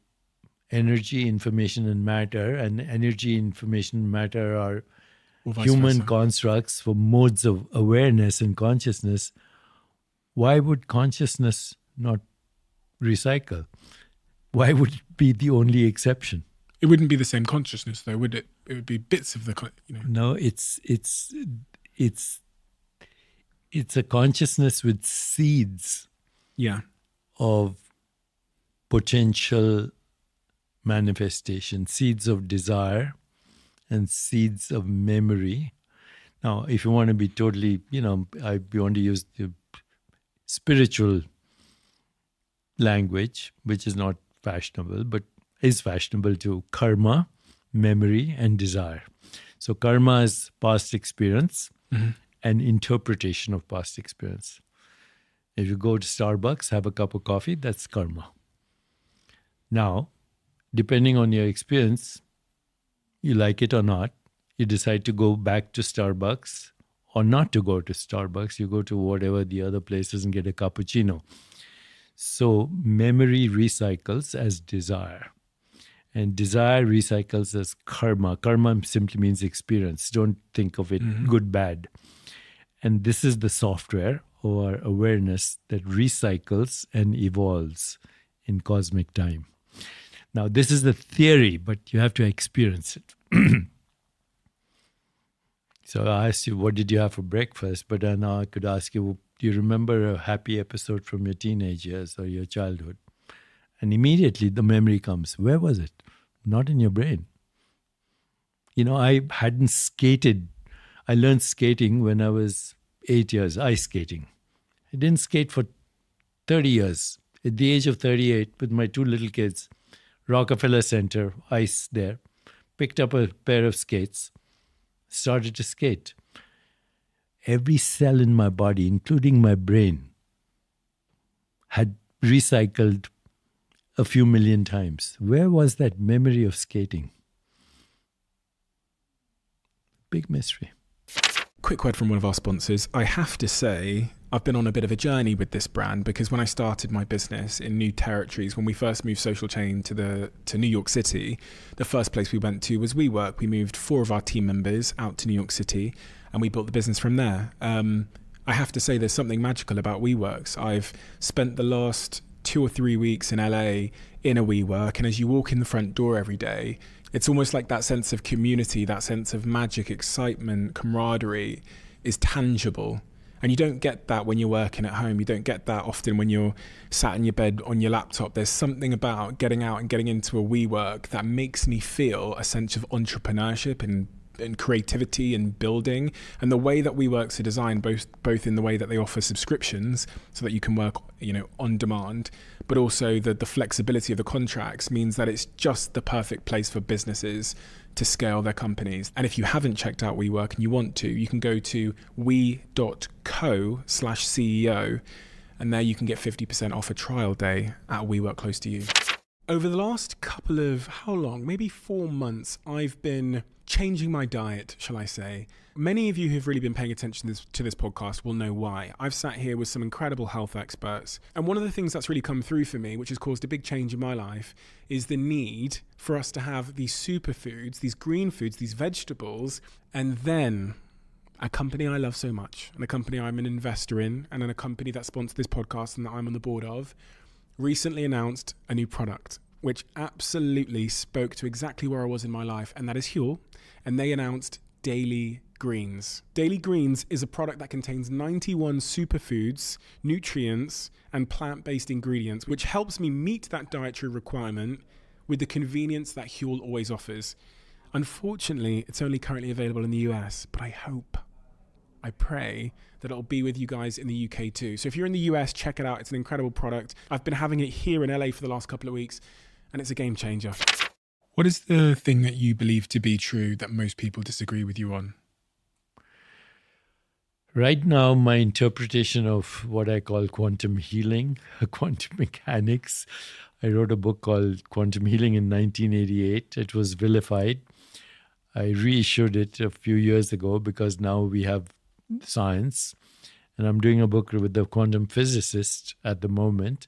energy, information, and matter, and energy, information, and matter are human constructs for modes of awareness and consciousness, why would consciousness not recycle? Why would it be the only exception? It wouldn't be the same consciousness, though, would it? It would be bits of the, No, it's a consciousness with seeds of potential manifestation, seeds of desire and seeds of memory. Now, if you want to be totally, I want to use the spiritual language, which is not fashionable, but is fashionable too. Karma, memory, and desire. So karma is past experience and interpretation of past experience. If you go to Starbucks, have a cup of coffee, that's karma. Now, depending on your experience, you like it or not, you decide to go back to Starbucks or not to go to Starbucks. You go to whatever the other places and get a cappuccino. So memory recycles as desire. And desire recycles as karma. Karma simply means experience. Don't think of it good, bad. And this is the software or awareness that recycles and evolves in cosmic time. Now, this is the theory, but you have to experience it. So I asked you, what did you have for breakfast? But now I could ask you, do you remember a happy episode from your teenage years or your childhood? And immediately the memory comes. Where was it? Not in your brain. I hadn't skated. I learned skating when I was 8 years, ice skating. I didn't skate for 30 years. At the age of 38, with my 2 little kids, Rockefeller Center, ice there, picked up a pair of skates, started to skate. Every cell in my body, including my brain, had recycled a few million times. Where was that memory of skating? Big mystery. Quick word from one of our sponsors. I have to say, I've been on a bit of a journey with this brand because when I started my business in new territories, when we first moved Social Chain to New York City, the first place we went to was WeWork. We moved 4 of our team members out to New York City and we built the business from there. I have to say there's something magical about WeWorks. I've spent the last 2 or 3 weeks in LA in a WeWork, and as you walk in the front door every day, it's almost like that sense of community, that sense of magic, excitement, camaraderie is tangible. And you don't get that when you're working at home. You don't get that often when you're sat in your bed on your laptop. There's something about getting out and getting into a WeWork that makes me feel a sense of entrepreneurship and creativity and building. And the way that WeWorks are designed, both in the way that they offer subscriptions so that you can work, on demand, but also the flexibility of the contracts means that it's just the perfect place for businesses to scale their companies. And if you haven't checked out WeWork and you want to, you can go to we.co/CEO, and there you can get 50% off a trial day at a WeWork close to you. Over the last couple of, maybe 4 months, I've been changing my diet, shall I say. Many of you who've really been paying attention to this podcast will know why. I've sat here with some incredible health experts. And one of the things that's really come through for me, which has caused a big change in my life, is the need for us to have these superfoods, these green foods, these vegetables, and then a company I love so much, and a company I'm an investor in, and a company that sponsored this podcast and that I'm on the board of, recently announced a new product, which absolutely spoke to exactly where I was in my life, and that is Huel. And they announced Daily Greens. Daily Greens is a product that contains 91 superfoods, nutrients, and plant-based ingredients, which helps me meet that dietary requirement with the convenience that Huel always offers. Unfortunately, it's only currently available in the US, but I pray that it'll be with you guys in the UK too. So if you're in the US, check it out. It's an incredible product. I've been having it here in LA for the last couple of weeks, and it's a game changer. What is the thing that you believe to be true that most people disagree with you on? Right now, my interpretation of what I call quantum healing, quantum mechanics. I wrote a book called Quantum Healing in 1988. It was vilified. I reissued it a few years ago because now we have science. And I'm doing a book with the quantum physicist at the moment,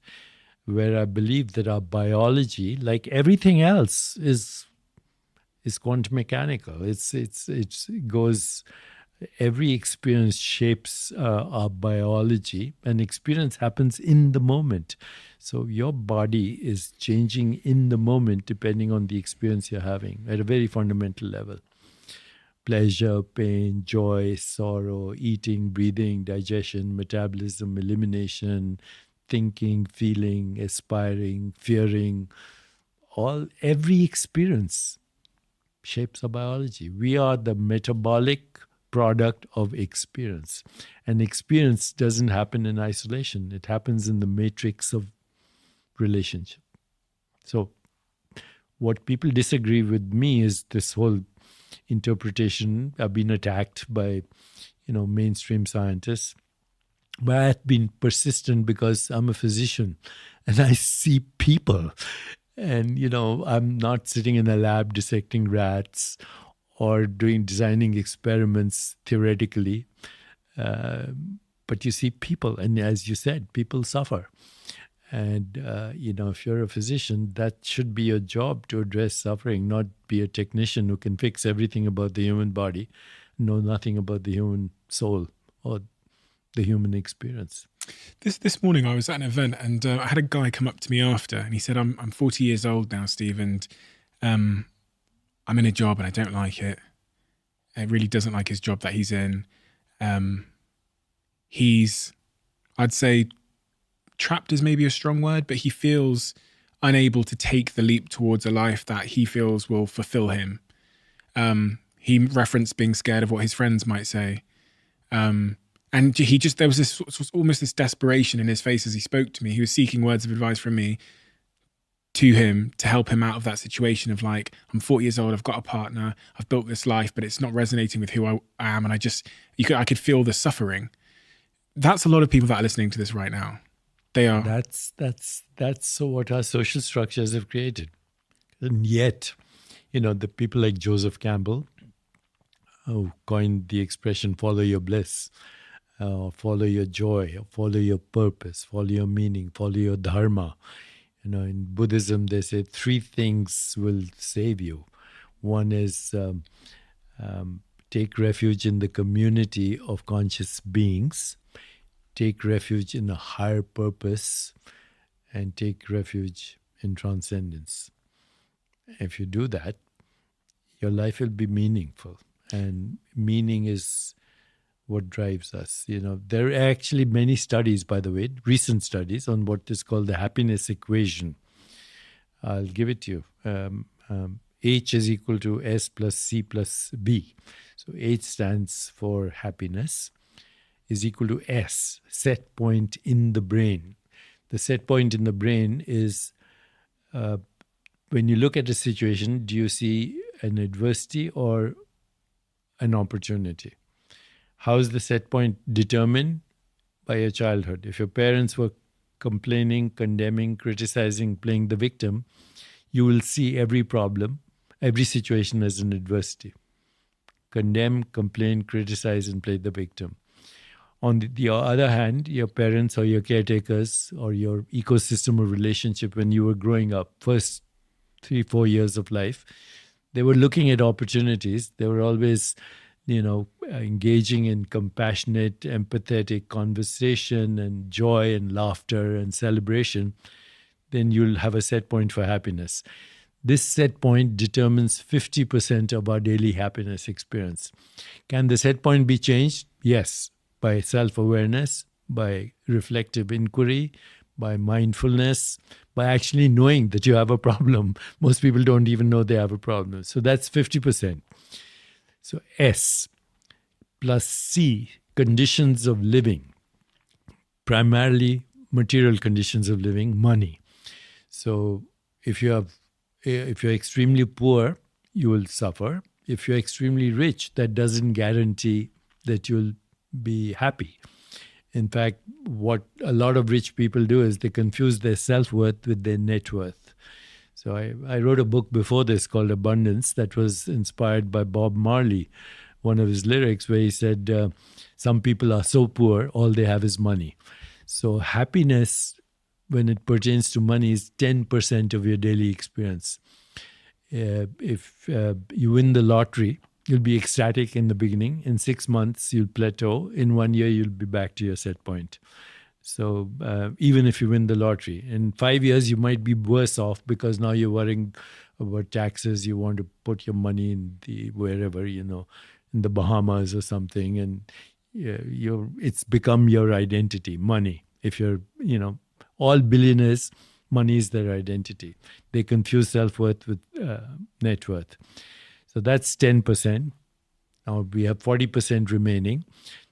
where I believe that our biology, like everything else, is quantum mechanical. It goes. Every experience shapes our biology, and experience happens in the moment. So your body is changing in the moment depending on the experience you're having at a very fundamental level. Pleasure, pain, joy, sorrow, eating, breathing, digestion, metabolism, elimination, thinking, feeling, aspiring, fearing, every experience shapes our biology. We are the metabolic product of experience. And experience doesn't happen in isolation. It happens in the matrix of relationship. So what people disagree with me is this whole interpretation. I've been attacked by, mainstream scientists. But I've been persistent because I'm a physician and I see people. And, I'm not sitting in a lab dissecting rats or designing experiments theoretically. But you see people. And as you said, people suffer. And, if you're a physician, that should be your job, to address suffering, not be a technician who can fix everything about the human body, know nothing about the human soul or the human experience. This morning I was at an event, and I had a guy come up to me after, and he said, I'm 40 years old now, Steve, and I'm in a job and I don't like it. He really doesn't like his job that he's in. He's, I'd say, trapped is maybe a strong word, but he feels unable to take the leap towards a life that he feels will fulfill him. He referenced being scared of what his friends might say. And there was almost this desperation in his face as he spoke to me. He was seeking words of advice from me to him to help him out of that situation of like, I'm 40 years old, I've got a partner, I've built this life, but it's not resonating with who I am. And I could feel the suffering. That's a lot of people that are listening to this right now. They are. That's what our social structures have created. And yet, the people like Joseph Campbell, who coined the expression, follow your bliss, follow your joy, follow your purpose, follow your meaning, follow your dharma. In Buddhism, they say 3 things will save you. One is take refuge in the community of conscious beings, take refuge in a higher purpose, and take refuge in transcendence. If you do that, your life will be meaningful. And meaning is what drives us. There are actually many studies, by the way, recent studies on what is called the happiness equation. I'll give it to you. H is equal to S plus C plus B. So H stands for happiness, is equal to S, set point in the brain. The set point in the brain is when you look at a situation, do you see an adversity or an opportunity? How is the set point determined? By your childhood. If your parents were complaining, condemning, criticizing, playing the victim, you will see every problem, every situation as an adversity. Condemn, complain, criticize, and play the victim. On the other hand, your parents or your caretakers or your ecosystem of relationship when you were growing up, first 3-4 years of life, they were looking at opportunities. They were always, engaging in compassionate, empathetic conversation and joy and laughter and celebration. Then you'll have a set point for happiness. This set point determines 50% of our daily happiness experience. Can the set point be changed? Yes, by self-awareness, by reflective inquiry, by mindfulness, by actually knowing that you have a problem. Most people don't even know they have a problem. So that's 50%. So S plus C, conditions of living, primarily material conditions of living, money. So if you're extremely poor, you will suffer. If you're extremely rich, that doesn't guarantee that you'll be happy. In fact, what a lot of rich people do is they confuse their self-worth with their net worth. So I wrote a book before this called Abundance that was inspired by Bob Marley, one of his lyrics where he said, some people are so poor, all they have is money. So happiness, when it pertains to money, is 10% of your daily experience. If you win the lottery, you'll be ecstatic in the beginning. In 6 months, you'll plateau. In 1 year, you'll be back to your set point. So even if you win the lottery, in 5 years, you might be worse off because now you're worrying about taxes. You want to put your money in wherever, in the Bahamas or something. And it's become your identity, money. If you're, all billionaires, money is their identity. They confuse self-worth with net worth. So that's 10%. Now we have 40% remaining.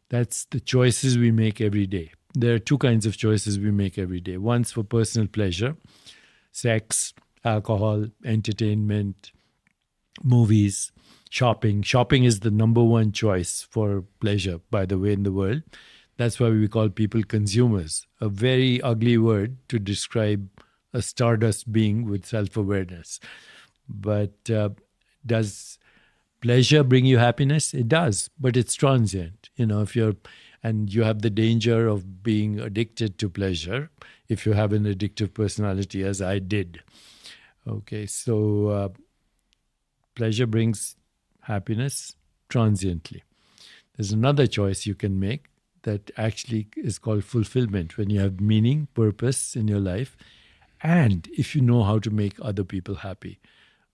That's the choices we make every day. There are two kinds of choices we make every day. One's for personal pleasure, sex, alcohol, entertainment, movies, shopping. Shopping is the number one choice for pleasure, by the way, in the world. That's why we call people consumers, a very ugly word to describe a stardust being with self-awareness. But does pleasure bring you happiness? It does, but it's transient. And you have the danger of being addicted to pleasure if you have an addictive personality, as I did. Okay, so pleasure brings happiness transiently. There's another choice you can make that actually is called fulfillment, when you have meaning, purpose in your life, and if you know how to make other people happy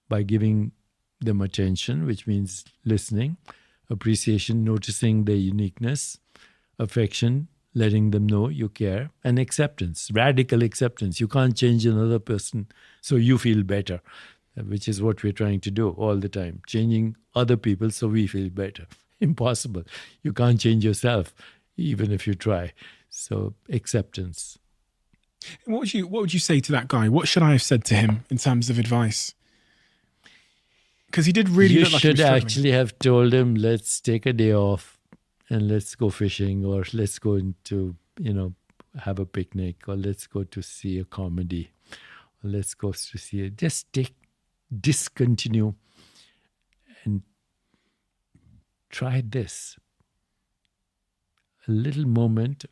by giving them attention, which means listening, appreciation, noticing their uniqueness, affection, letting them know you care, and acceptance, radical acceptance. You can't change another person so you feel better, which is what we're trying to do all the time, changing other people so we feel better. Impossible. You can't change yourself, even if you try. So acceptance. What would you say to that guy? What should I have said to him in terms of advice? Because he did really look like he was struggling. You should actually have told him, let's take a day off and let's go fishing, or let's go into, have a picnic, or let's go to see a comedy, or let's go to see discontinue and try this. A little moment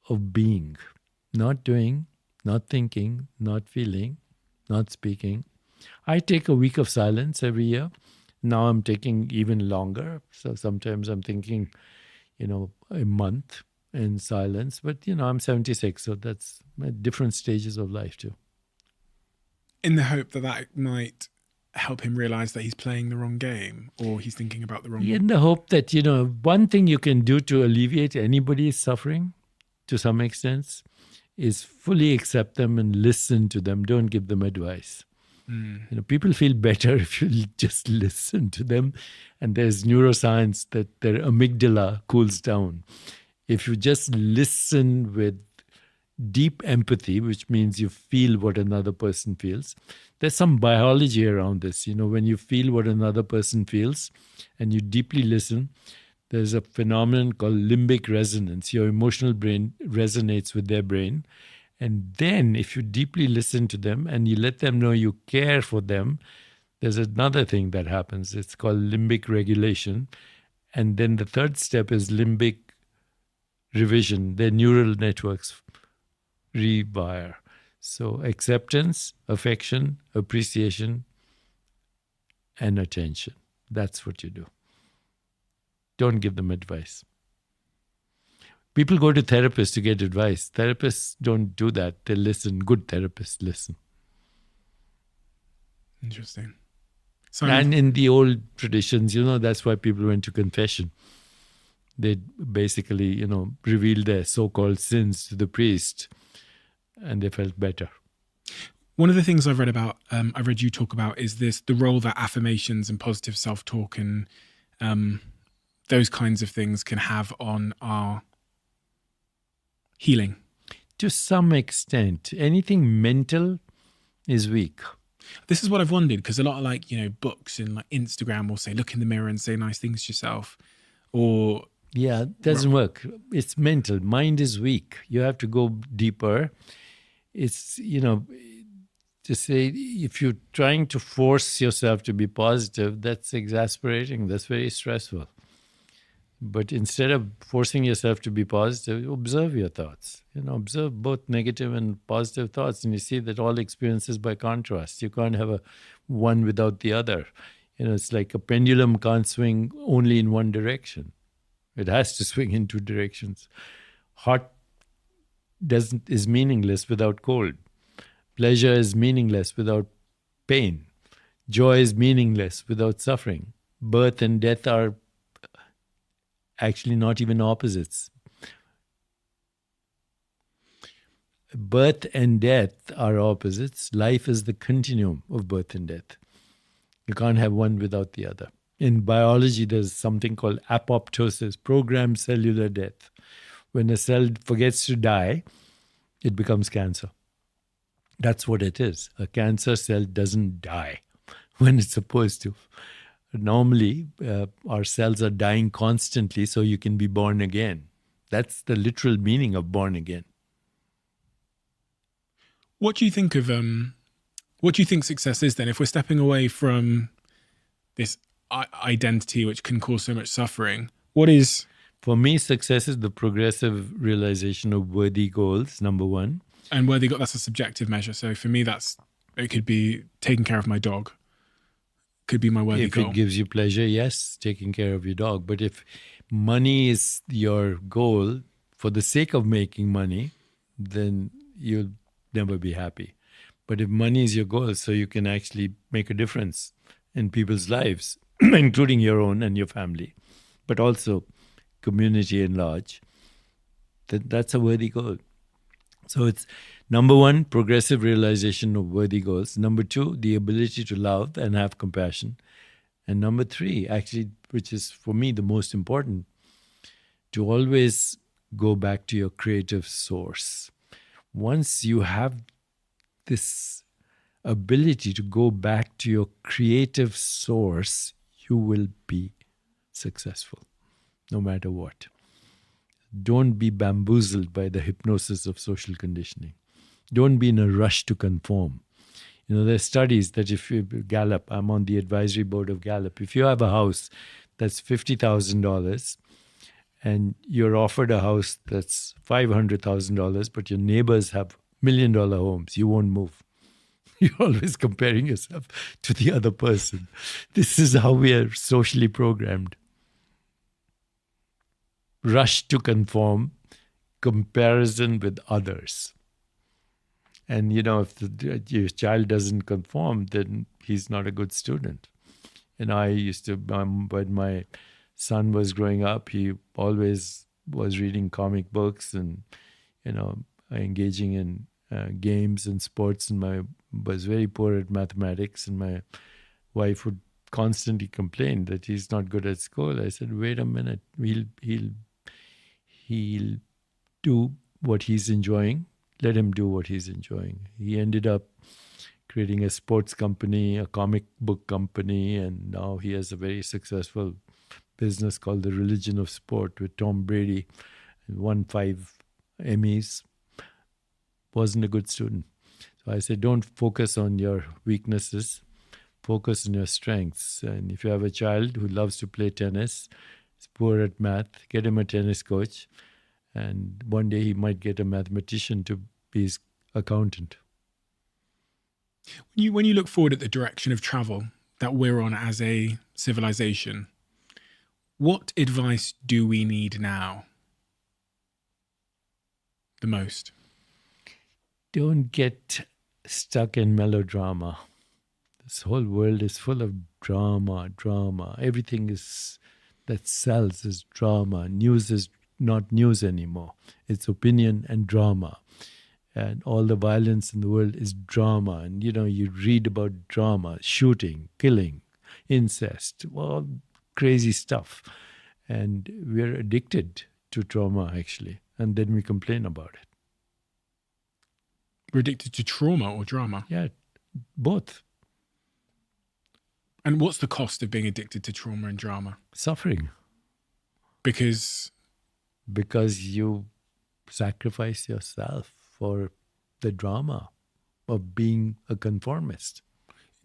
of being, not doing, not thinking, not feeling, not speaking. I take a week of silence every year. Now I'm taking even longer. So sometimes I'm thinking, a month. in silence. But, I'm 76, so that's at different stages of life too. In the hope that might help him realize that he's playing the wrong game or he's thinking about the wrong In the hope that, one thing you can do to alleviate anybody's suffering to some extent is fully accept them and listen to them. Don't give them advice. People feel better if you just listen to them. And there's neuroscience that their amygdala cools down. If you just listen with deep empathy, which means you feel what another person feels. There's some biology around this. When you feel what another person feels and you deeply listen, there's a phenomenon called limbic resonance. Your emotional brain resonates with their brain. And then if you deeply listen to them and you let them know you care for them, there's another thing that happens. It's called limbic regulation. And then the third step is limbic revision. Their neural networks rewire. So acceptance, affection, appreciation, and attention. That's what you do. Don't give them advice. People go to therapists to get advice. Therapists don't do that. They listen. Good therapists listen. Interesting. And in the old traditions, that's why people went to confession. They basically, revealed their so-called sins to the priest, and they felt better. One of the things I've read about, I've read you talk about, is the role that affirmations and positive self-talk and those kinds of things can have on our healing. To some extent, anything mental is weak. This is what I've wondered, because a lot of books and Instagram will say, look in the mirror and say nice things to yourself. Or yeah, it doesn't work. It's mental. Mind is weak. You have to go deeper. It's, to say if you're trying to force yourself to be positive, that's exasperating. That's very stressful. But instead of forcing yourself to be positive, observe your thoughts. Observe both negative and positive thoughts. And you see that all experiences by contrast. You can't have one without the other. It's like a pendulum can't swing only in one direction. It has to swing in two directions. Hot is meaningless without cold. Pleasure is meaningless without pain. Joy is meaningless without suffering. Birth and death are actually not even opposites. Birth and death are opposites. Life is the continuum of birth and death. You can't have one without the other. In biology, there's something called apoptosis, programmed cellular death. When a cell forgets to die, it becomes cancer. That's what it is. A cancer cell doesn't die when it's supposed to. Normally, our cells are dying constantly so you can be born again. That's the literal meaning of born again. What do you think of what do you think success is then? If we're stepping away from this identity which can cause so much suffering, what is? For me, success is the progressive realization of worthy goals, number one. And worthy goals, that's a subjective measure. So for me, it could be taking care of my dog. Could be my worthy goal. If it gives you pleasure, yes, taking care of your dog. But if money is your goal for the sake of making money, then you'll never be happy. But if money is your goal, so you can actually make a difference in people's lives, including your own and your family, but also community at large, that's a worthy goal. So it's number one, progressive realization of worthy goals. Number two, the ability to love and have compassion. And number three, actually, which is for me the most important, to always go back to your creative source. Once you have this ability to go back to your creative source, you will be successful, no matter what. Don't be bamboozled by the hypnosis of social conditioning. Don't be in a rush to conform. There's studies that if you, Gallup, I'm on the advisory board of Gallup, if you have a house that's $50,000 and you're offered a house that's $500,000, but your neighbors have $1 million homes, you won't move. You're always comparing yourself to the other person. This is how we are socially programmed. Rush to conform comparison with others. And, if your child doesn't conform, then he's not a good student. And I used to, when my son was growing up, he always was reading comic books and, engaging in games and sports. And was very poor at mathematics. And my wife would constantly complain that he's not good at school. I said, wait a minute, he'll do what he's enjoying. Let him do what he's enjoying. He ended up creating a sports company, a comic book company, and now he has a very successful business called The Religion of Sport with Tom Brady, and won 5 Emmys. Wasn't a good student. So I said, don't focus on your weaknesses, focus on your strengths. And if you have a child who loves to play tennis, is poor at math, get him a tennis coach. And one day he might get a mathematician to be his accountant. When you look forward at the direction of travel that we're on as a civilization, what advice do we need now the most? Don't get stuck in melodrama. This whole world is full of drama. Everything that sells is drama. News is not news anymore. It's opinion and drama. And all the violence in the world is drama. And, you read about drama, shooting, killing, incest, all crazy stuff. And we're addicted to trauma, actually. And then we complain about it. We're addicted to trauma or drama? Yeah, both. And what's the cost of being addicted to trauma and drama? Suffering. Because you sacrifice yourself for the drama of being a conformist.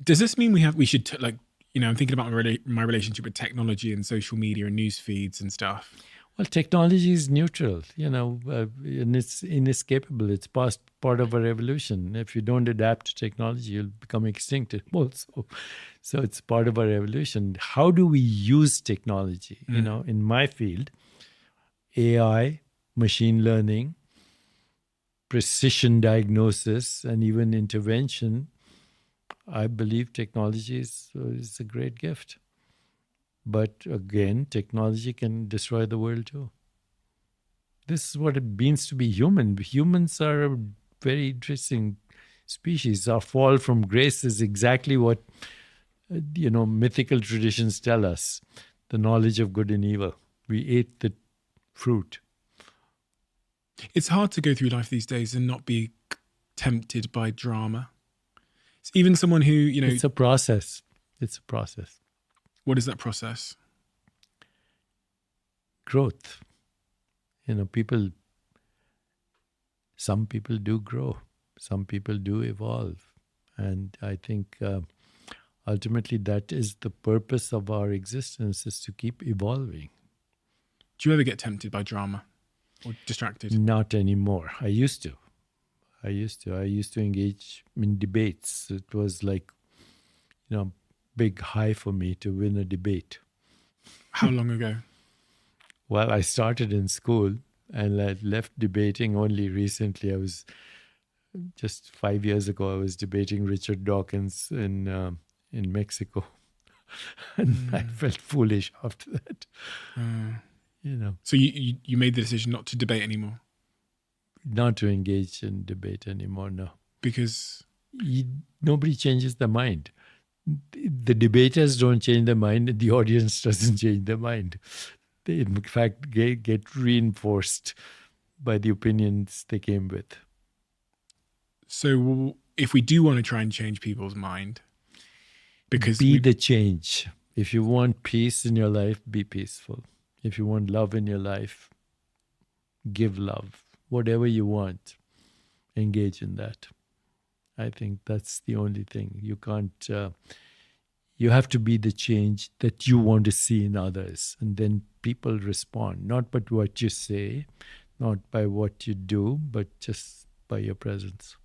Does this mean we should I'm thinking about my relationship with technology and social media and news feeds and stuff. Well, technology is neutral, and it's inescapable. It's part of our evolution. If you don't adapt to technology, you'll become extinct also. So it's part of our evolution. How do we use technology? In my field, AI, machine learning, precision diagnosis, and even intervention, I believe technology is a great gift. But again, technology can destroy the world too. This is what it means to be human. Humans are a very interesting species. Our fall from grace is exactly what, mythical traditions tell us. The knowledge of good and evil. We ate the fruit. It's hard to go through life these days and not be tempted by drama. It's even someone who, It's a process. What is that process? Growth. Some people do grow. Some people do evolve. And I think ultimately that is the purpose of our existence, is to keep evolving. Do you ever get tempted by drama or distracted? Not anymore. I used to. I used to engage in debates. It was like, big high for me to win a debate. How long ago? Well, I started in school and I left debating only recently. I was just 5 years ago. I was debating Richard Dawkins in Mexico, and I felt foolish after that. So you made the decision not to debate anymore? Not to engage in debate anymore. No, because nobody changes their mind. The debaters don't change their mind, and the audience doesn't change their mind. They, in fact, get reinforced by the opinions they came with. So if we do want to try and change people's mind, because be the change. If you want peace in your life, be peaceful. If you want love in your life, give love. Whatever you want, engage in that. I think that's the only thing. You can't, you have to be the change that you want to see in others. And then people respond, not by what you say, not by what you do, but just by your presence.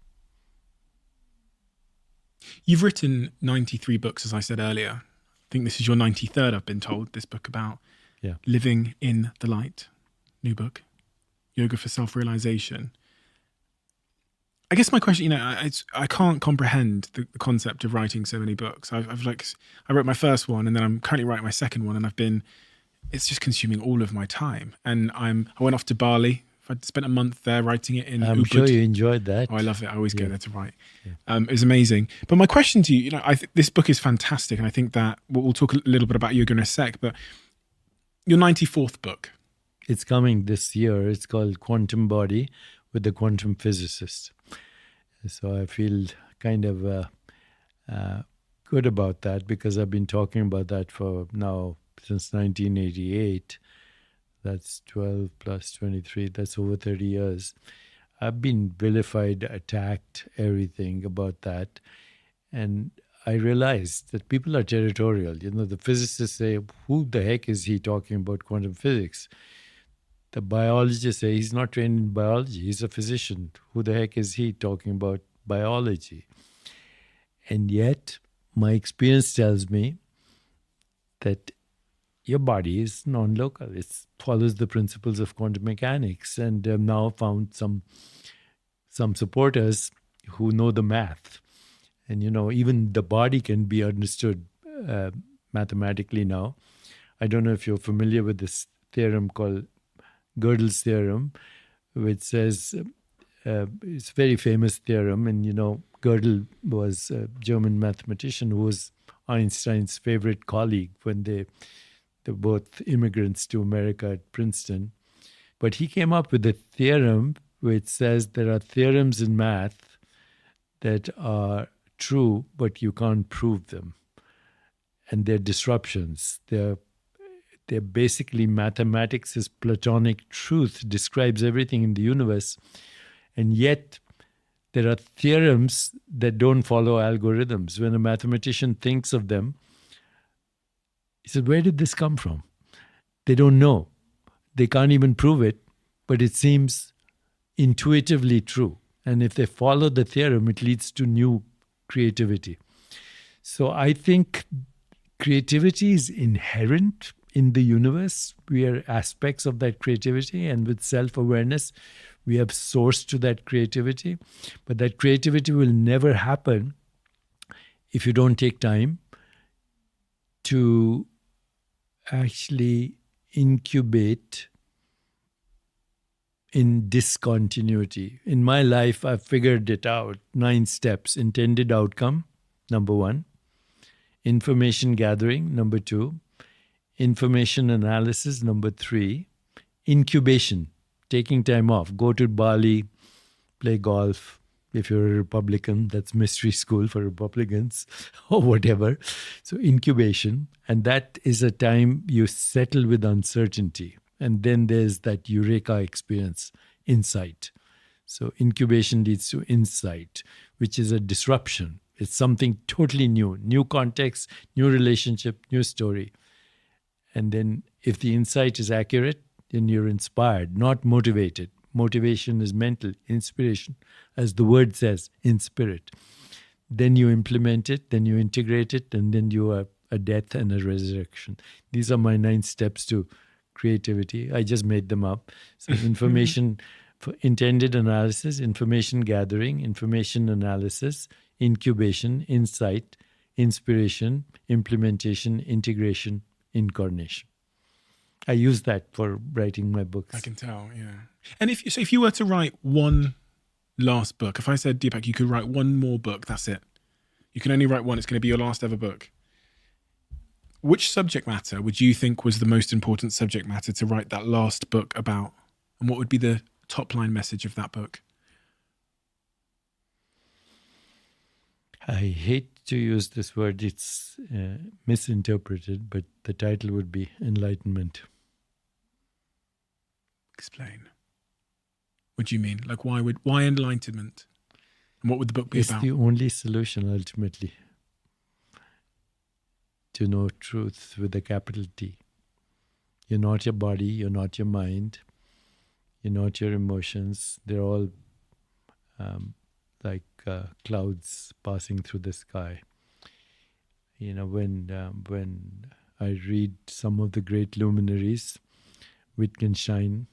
You've written 93 books, as I said earlier. I think this is your 93rd, I've been told, this book about living in the light. New book. yoga for self-realization. I guess my question, I can't comprehend the concept of writing so many books. I wrote my first one, and then I'm currently writing my second one, and it's just consuming all of my time. And I went off to Bali. I spent a month there writing it in I'm Ubud. sure you enjoyed that. Oh, I love it. I always go there to write. It was amazing. But my question to you, this book is fantastic, and I think that we'll talk a little bit about yoga in a sec, but your 94th book. It's coming this year. It's called Quantum Body with the Quantum Physicist. So I feel kind of good about that because I've been talking about that for now since 1988. That's 12 plus 23. That's over 30 years. I've been vilified, attacked, everything about that. And I realized that people are territorial. The physicists say, who the heck is he talking about quantum physics? The biologists say he's not trained in biology. He's a physician. Who the heck is he talking about biology? And yet, my experience tells me that your body is non-local. It follows the principles of quantum mechanics. And I've now found some supporters who know the math. And, even the body can be understood mathematically now. I don't know if you're familiar with this theorem called Gödel's theorem, which says, it's a very famous theorem. And, Gödel was a German mathematician who was Einstein's favorite colleague when they're both immigrants to America at Princeton. But he came up with a theorem which says there are theorems in math that are true, but you can't prove them. And they're disruptions. They're basically mathematics is Platonic truth, describes everything in the universe. And yet there are theorems that don't follow algorithms. When a mathematician thinks of them, he said, where did this come from? They don't know. They can't even prove it, but it seems intuitively true. And if they follow the theorem, it leads to new creativity. So I think creativity is inherent in the universe. We are aspects of that creativity, and with self-awareness, we have source to that creativity. But that creativity will never happen if you don't take time to actually incubate in discontinuity. In my life, I've figured it out. 9 steps. Intended outcome, number 1. Information gathering, number 2. Information analysis, number 3. Incubation, taking time off. Go to Bali, play golf. If you're a Republican, that's mystery school for Republicans or whatever. So incubation, and that is a time you settle with uncertainty. And then there's that eureka experience, insight. So incubation leads to insight, which is a disruption. It's something totally new context, new relationship, new story. And then if the insight is accurate, then you're inspired, not motivated. Motivation is mental, inspiration, as the word says, in spirit. Then you implement it, then you integrate it, and then you have a death and a resurrection. These are my 9 steps to creativity. I just made them up. So information, for intended analysis, information gathering, information analysis, incubation, insight, inspiration, implementation, integration, incarnation. I use that for writing my books. I can tell, yeah. And if you were to write one last book, if I said, Deepak, you could write one more book, that's it. You can only write one, it's going to be your last ever book. Which subject matter would you think was the most important subject matter to write that last book about? And what would be the top line message of that book? I hate to use this word, it's misinterpreted, but the title would be Enlightenment. Explain. What do you mean? Like, why enlightenment? And what would the book be about? It's the only solution, ultimately, to know truth with a capital T. You're not your body, you're not your mind, you're not your emotions. They're all like clouds passing through the sky. When I read some of the great luminaries, Wittgenstein,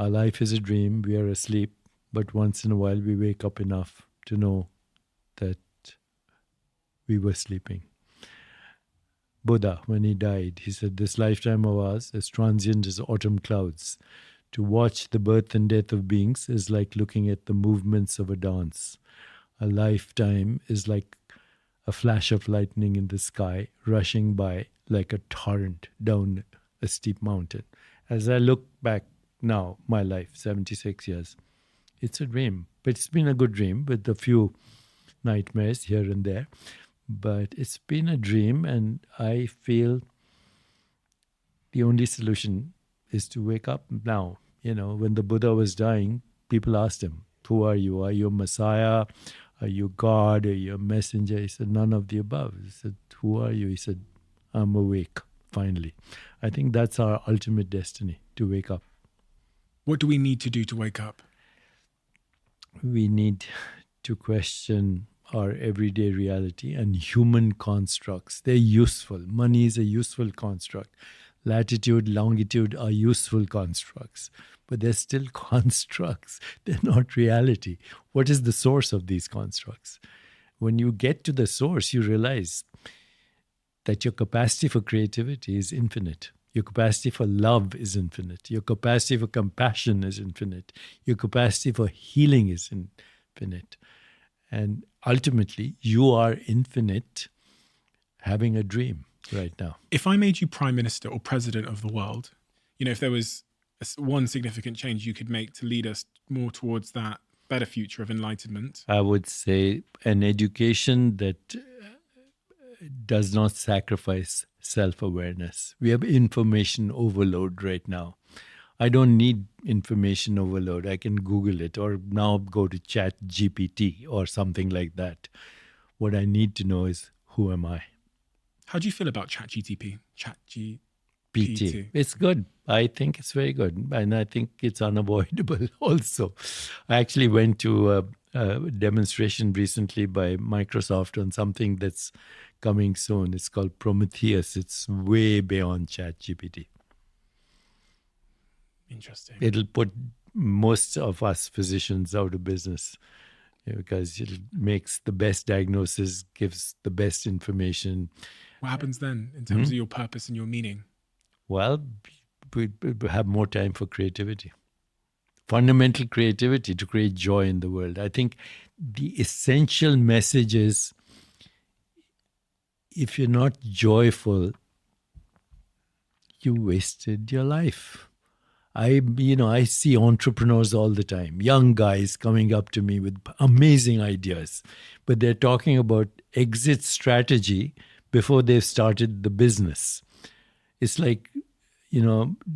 Our life is a dream. We are asleep, but once in a while we wake up enough to know that we were sleeping. Buddha, when he died, he said, "This lifetime of ours, as transient as autumn clouds, to watch the birth and death of beings is like looking at the movements of a dance. A lifetime is like a flash of lightning in the sky, rushing by like a torrent down a steep mountain." As I look back now, my life, 76 years, it's a dream. But it's been a good dream with a few nightmares here and there. But it's been a dream, and I feel the only solution is to wake up now. You know, when the Buddha was dying, people asked him, "Who are you? Are you a Messiah? Are you God? Are you a messenger?" He said, "None of the above." He said, "Who are you?" He said, "I'm awake, finally." I think that's our ultimate destiny, to wake up. What do we need to do to wake up? We need to question our everyday reality and human constructs. They're useful. Money is a useful construct. Latitude, longitude are useful constructs, but they're still constructs. They're not reality. What is the source of these constructs? When you get to the source, you realize that your capacity for creativity is infinite. Your capacity for love is infinite. Your capacity for compassion is infinite. Your capacity for healing is infinite. And ultimately, you are infinite, having a dream right now. If I made you prime minister or president of the world, you know, if there was one significant change you could make to lead us more towards that better future of enlightenment, I would say an education that does not sacrifice self-awareness. We have information overload right now. I don't need information overload. I can Google it or now go to Chat GPT or something like that. What I need to know is, who am I? How do you feel about ChatGPT? PT. It's good. I think it's very good. And I think it's unavoidable also. I actually went to a demonstration recently by Microsoft on something that's coming soon. It's called Prometheus. It's way beyond ChatGPT. Interesting. It'll put most of us physicians out of business, because it makes the best diagnosis, gives the best information. What happens then in terms of your purpose and your meaning? Well, we have more time for creativity. Fundamental creativity to create joy in the world. I think the essential message is, if you're not joyful, you wasted your life. I see entrepreneurs all the time, young guys coming up to me with amazing ideas, but they're talking about exit strategy before they've started the business. It's like,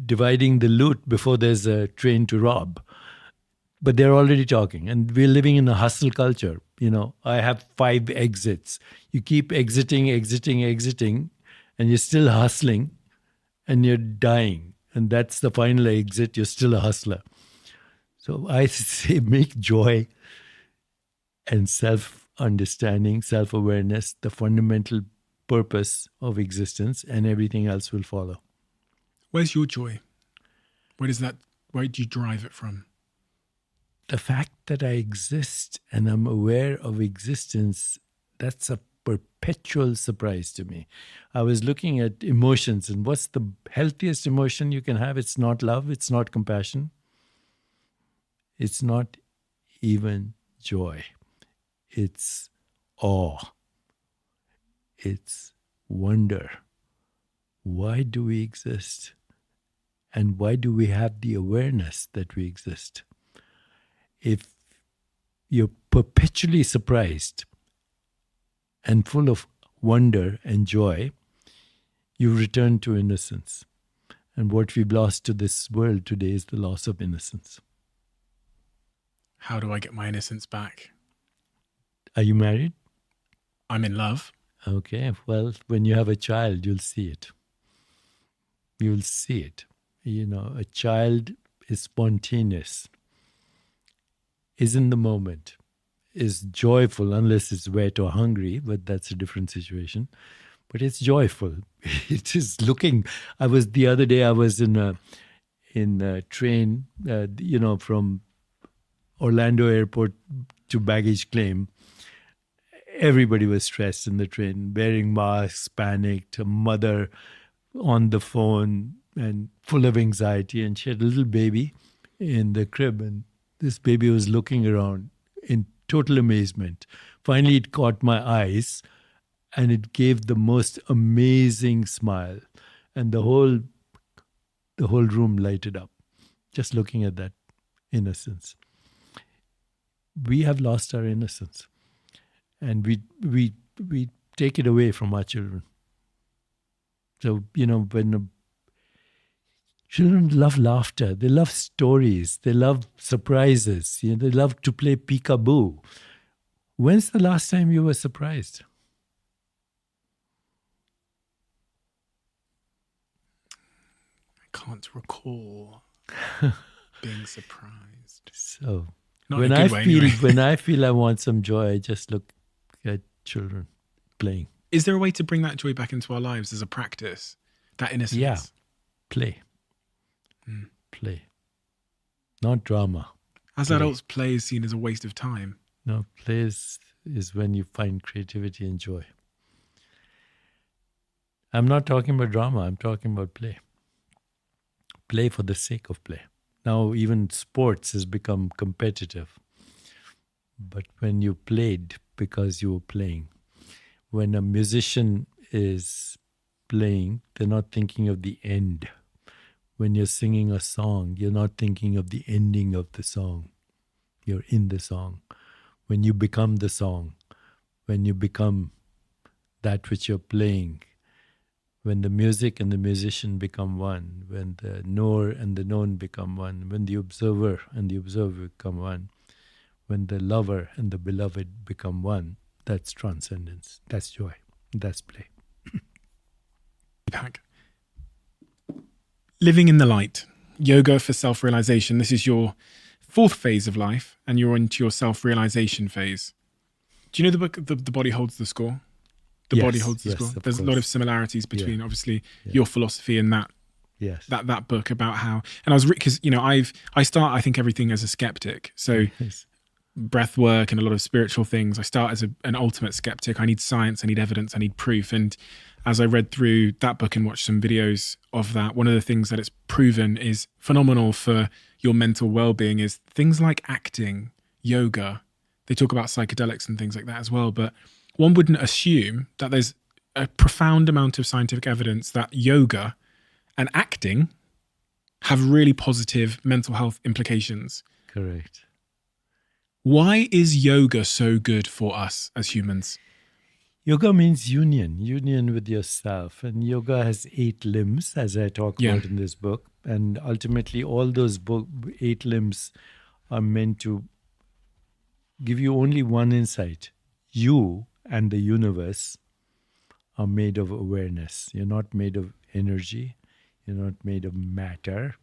dividing the loot before there's a train to rob. But they're already talking, and we're living in a hustle culture. I have 5 exits. You keep exiting, and you're still hustling, and you're dying. And that's the final exit. You're still a hustler. So I say, make joy and self-understanding, self-awareness the fundamental purpose of existence, and everything else will follow. Where's your joy? Where do you derive it from? The fact that I exist and I'm aware of existence, that's a perpetual surprise to me. I was looking at emotions, and what's the healthiest emotion you can have? It's not love, it's not compassion, it's not even joy. It's awe. It's wonder. Why do we exist? And why do we have the awareness that we exist? If you're perpetually surprised and full of wonder and joy, you return to innocence. And what we've lost to this world today is the loss of innocence. How do I get my innocence back? Are you married? I'm in love. Okay, well, when you have a child, you'll see it. You'll see it. A child is spontaneous, is in the moment, is joyful unless it's wet or hungry, but that's a different situation. But it's joyful. It is looking. The other day I was in in a train, from Orlando Airport to baggage claim. Everybody was stressed in the train, wearing masks, panicked, a mother on the phone and full of anxiety. And she had a little baby in the crib, and this baby was looking around in total amazement. Finally, it caught my eyes, and it gave the most amazing smile. And the whole room lighted up, just looking at that innocence. We have lost our innocence, and we take it away from our children. So, when children love laughter, they love stories, they love surprises, they love to play peekaboo. When's the last time you were surprised? I can't recall being surprised. So Not in a good way, anyway. when I feel I want some joy, I just look at children playing. Is there a way to bring that joy back into our lives as a practice? That innocence? Yeah. Play. Play. Not drama. As Play. adults, play is seen as a waste of time. No, play is when you find creativity and joy. I'm not talking about drama. I'm talking about play. Play for the sake of play. Now, even sports has become competitive. But when you played because you were playing, when a musician is playing, they're not thinking of the end. When you're singing a song, you're not thinking of the ending of the song. You're in the song. When you become the song, when you become that which you're playing, when the music and the musician become one, when the knower and the known become one, when the observer and the observer become one, when the lover and the beloved become one, that's transcendence, that's joy, that's play. Deepak, living in the light, yoga for self-realization. This is your 4th phase of life, and you're into your self-realization phase. Do you know the book, The Body Holds the Score? The Body Holds the Score. There's a lot of similarities between, obviously, your philosophy and that. Yes. That book about how, and I was because I start, I think, everything as a skeptic. So breath work and a lot of spiritual things. I start as an ultimate skeptic. I need science, I need evidence, I need proof. And as I read through that book and watched some videos of that, one of the things that it's proven is phenomenal for your mental well-being is things like acting, yoga. They talk about psychedelics and things like that as well. But one wouldn't assume that there's a profound amount of scientific evidence that yoga and acting have really positive mental health implications. Correct. Why is yoga so good for us as humans? Yoga means union with yourself. And yoga has 8 limbs, as I talk about in this book. And ultimately, all those 8 limbs are meant to give you only one insight. You and the universe are made of awareness. You're not made of energy. You're not made of matter.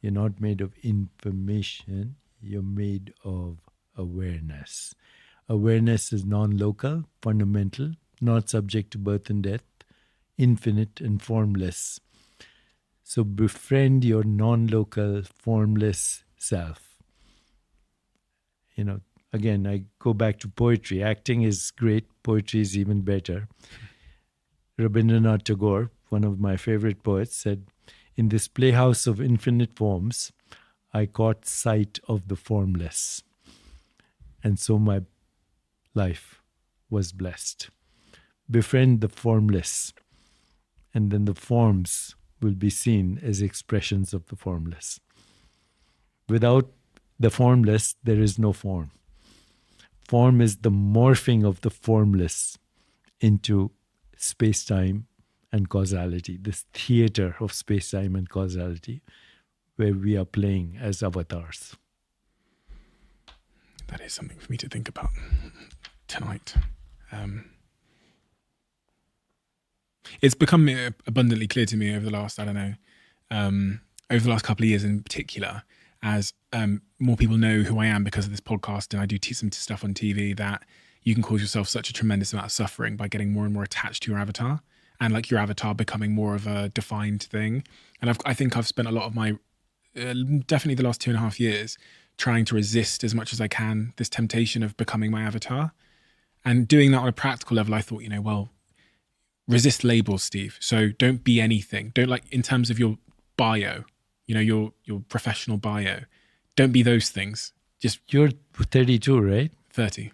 You're not made of information. You're made of awareness. Awareness is non-local, fundamental, not subject to birth and death, infinite and formless. So befriend your non-local, formless self. Again, I go back to poetry. Acting is great. Poetry is even better. Rabindranath Tagore, one of my favorite poets, said, "In this playhouse of infinite forms, I caught sight of the formless. And so my life was blessed." Befriend the formless, and then the forms will be seen as expressions of the formless. Without the formless, there is no form. Form is the morphing of the formless into space-time and causality, this theater of space-time and causality, where we are playing as avatars. That is something for me to think about tonight. It's become abundantly clear to me over the last, over the last couple of years in particular, as more people know who I am because of this podcast, and I do some stuff on TV, that you can cause yourself such a tremendous amount of suffering by getting more and more attached to your avatar, and like your avatar becoming more of a defined thing. And I think I've spent a lot of my definitely the last 2.5 years, trying to resist as much as I can this temptation of becoming my avatar. And doing that on a practical level, I thought, well, resist labels, Steve. So don't be anything. Don't, like, in terms of your bio, your professional bio, don't be those things. Just You're 32, right? 30.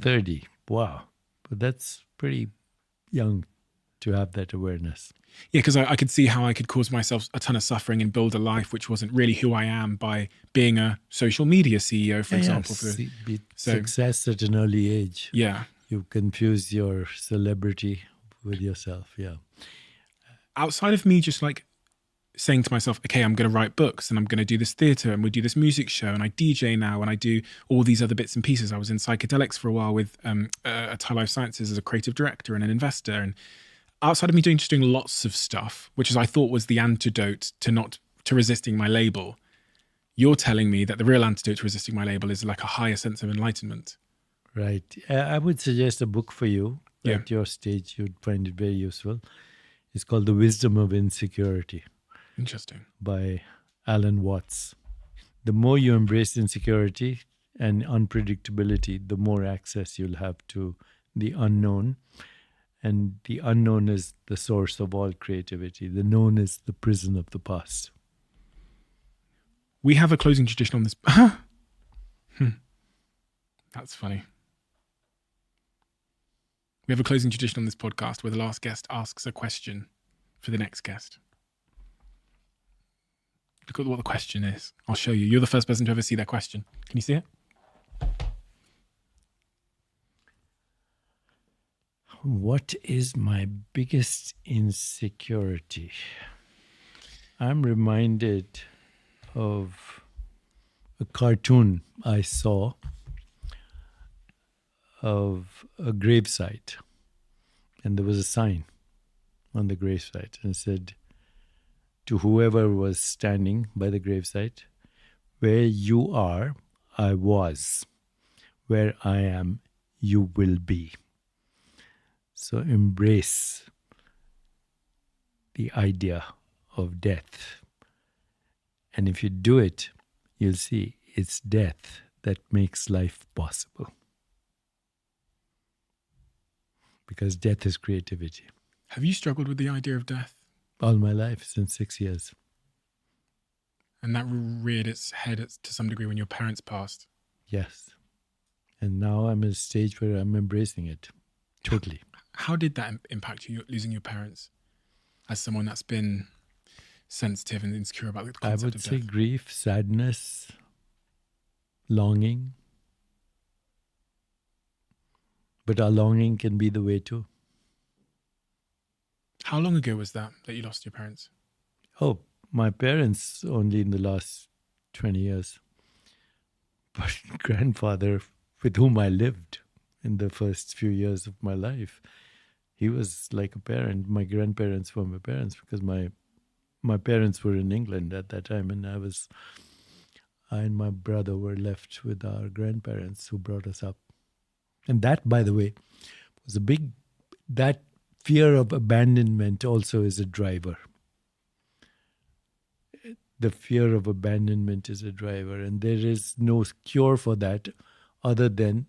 30. Wow. But that's pretty young to have that awareness. Yeah, because I could see how I could cause myself a ton of suffering and build a life which wasn't really who I am by being a social media CEO, for example. Success at an early age. Yeah. You confuse your celebrity with yourself. Yeah. Outside of me just like saying to myself, okay, I'm going to write books and I'm going to do this theatre and we do this music show and I DJ now and I do all these other bits and pieces. I was in psychedelics for a while with Thai Life Sciences as a creative director and an investor. And outside of me doing lots of stuff, which is I thought was the antidote to resisting my label, you're telling me that the real antidote to resisting my label is like a higher sense of enlightenment. Right. I would suggest a book for you. Yeah. At your stage, you'd find it very useful. It's called The Wisdom of Insecurity. Interesting. By Alan Watts. The more you embrace insecurity and unpredictability, the more access you'll have to the unknown. And the unknown is the source of all creativity. The known is the prison of the past. We have a closing tradition on this. That's funny. We have a closing tradition on this podcast where the last guest asks a question for the next guest. Look at what the question is. I'll show you. You're the first person to ever see that question. Can you see it? What is my biggest insecurity? I'm reminded of a cartoon I saw of a gravesite. And there was a sign on the gravesite and it said, to whoever was standing by the gravesite, where you are, I was. Where I am, you will be. So embrace the idea of death. And if you do it, you'll see it's death that makes life possible. Because death is creativity. Have you struggled with the idea of death? All my life, since 6 years. And that reared its head to some degree when your parents passed? Yes. And now I'm at a stage where I'm embracing it. Totally. How did that impact you, losing your parents, as someone that's been sensitive and insecure about the concept of death? I would say grief, sadness, longing. But our longing can be the way too. How long ago was that you lost your parents? Oh, my parents only in the last 20 years. But grandfather with whom I lived in the first few years of my life, he was like a parent. My grandparents were my parents because my parents were in England at that time, and I and my brother were left with our grandparents who brought us up. And that, by the way, was that fear of abandonment also is a driver. The fear of abandonment is a driver, and there is no cure for that other than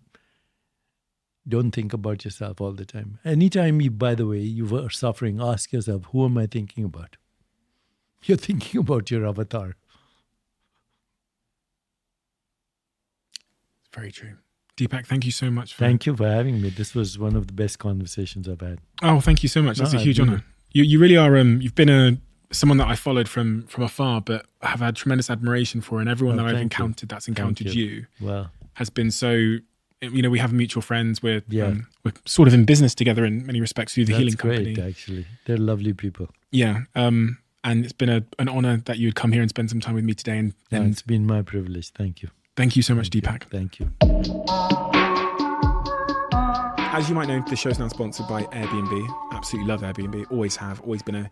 don't think about yourself all the time. Anytime you are suffering, ask yourself, who am I thinking about? You're thinking about your avatar. Very true. Deepak, thank you so much. Thank you for having me. This was one of the best conversations I've had. Oh, thank you so much. That's a huge honor. You really are. You've been someone that I followed from afar, but have had tremendous admiration for, and everyone that I've encountered that's encountered you has been so. We have mutual friends. We're sort of in business together in many respects through the Healing Company. That's great, actually. They're lovely people. Yeah. And it's been an honor that you'd come here and spend some time with me today. And it's been my privilege. Thank you. Thank you so much, Deepak. Thank you. As you might know, the show's now sponsored by Airbnb. Absolutely love Airbnb. Always have. Always been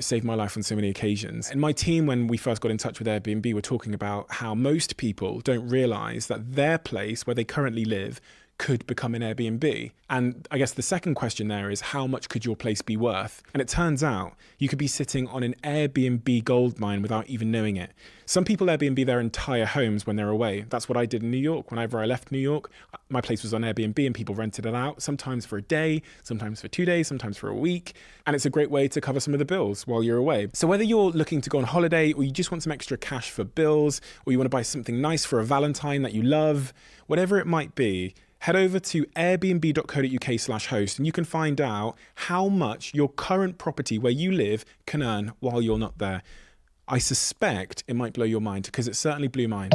saved my life on so many occasions. And my team, when we first got in touch with Airbnb, were talking about how most people don't realize that their place where they currently live could become an Airbnb. And I guess the second question there is, how much could your place be worth? And it turns out you could be sitting on an Airbnb goldmine without even knowing it. Some people Airbnb their entire homes when they're away. That's what I did in New York. Whenever I left New York, my place was on Airbnb and people rented it out, sometimes for a day, sometimes for 2 days, sometimes for a week. And it's a great way to cover some of the bills while you're away. So whether you're looking to go on holiday, or you just want some extra cash for bills, or you want to buy something nice for a Valentine that you love, whatever it might be, head over to airbnb.co.uk/host and you can find out how much your current property where you live can earn while you're not there. I suspect it might blow your mind, because it certainly blew mine.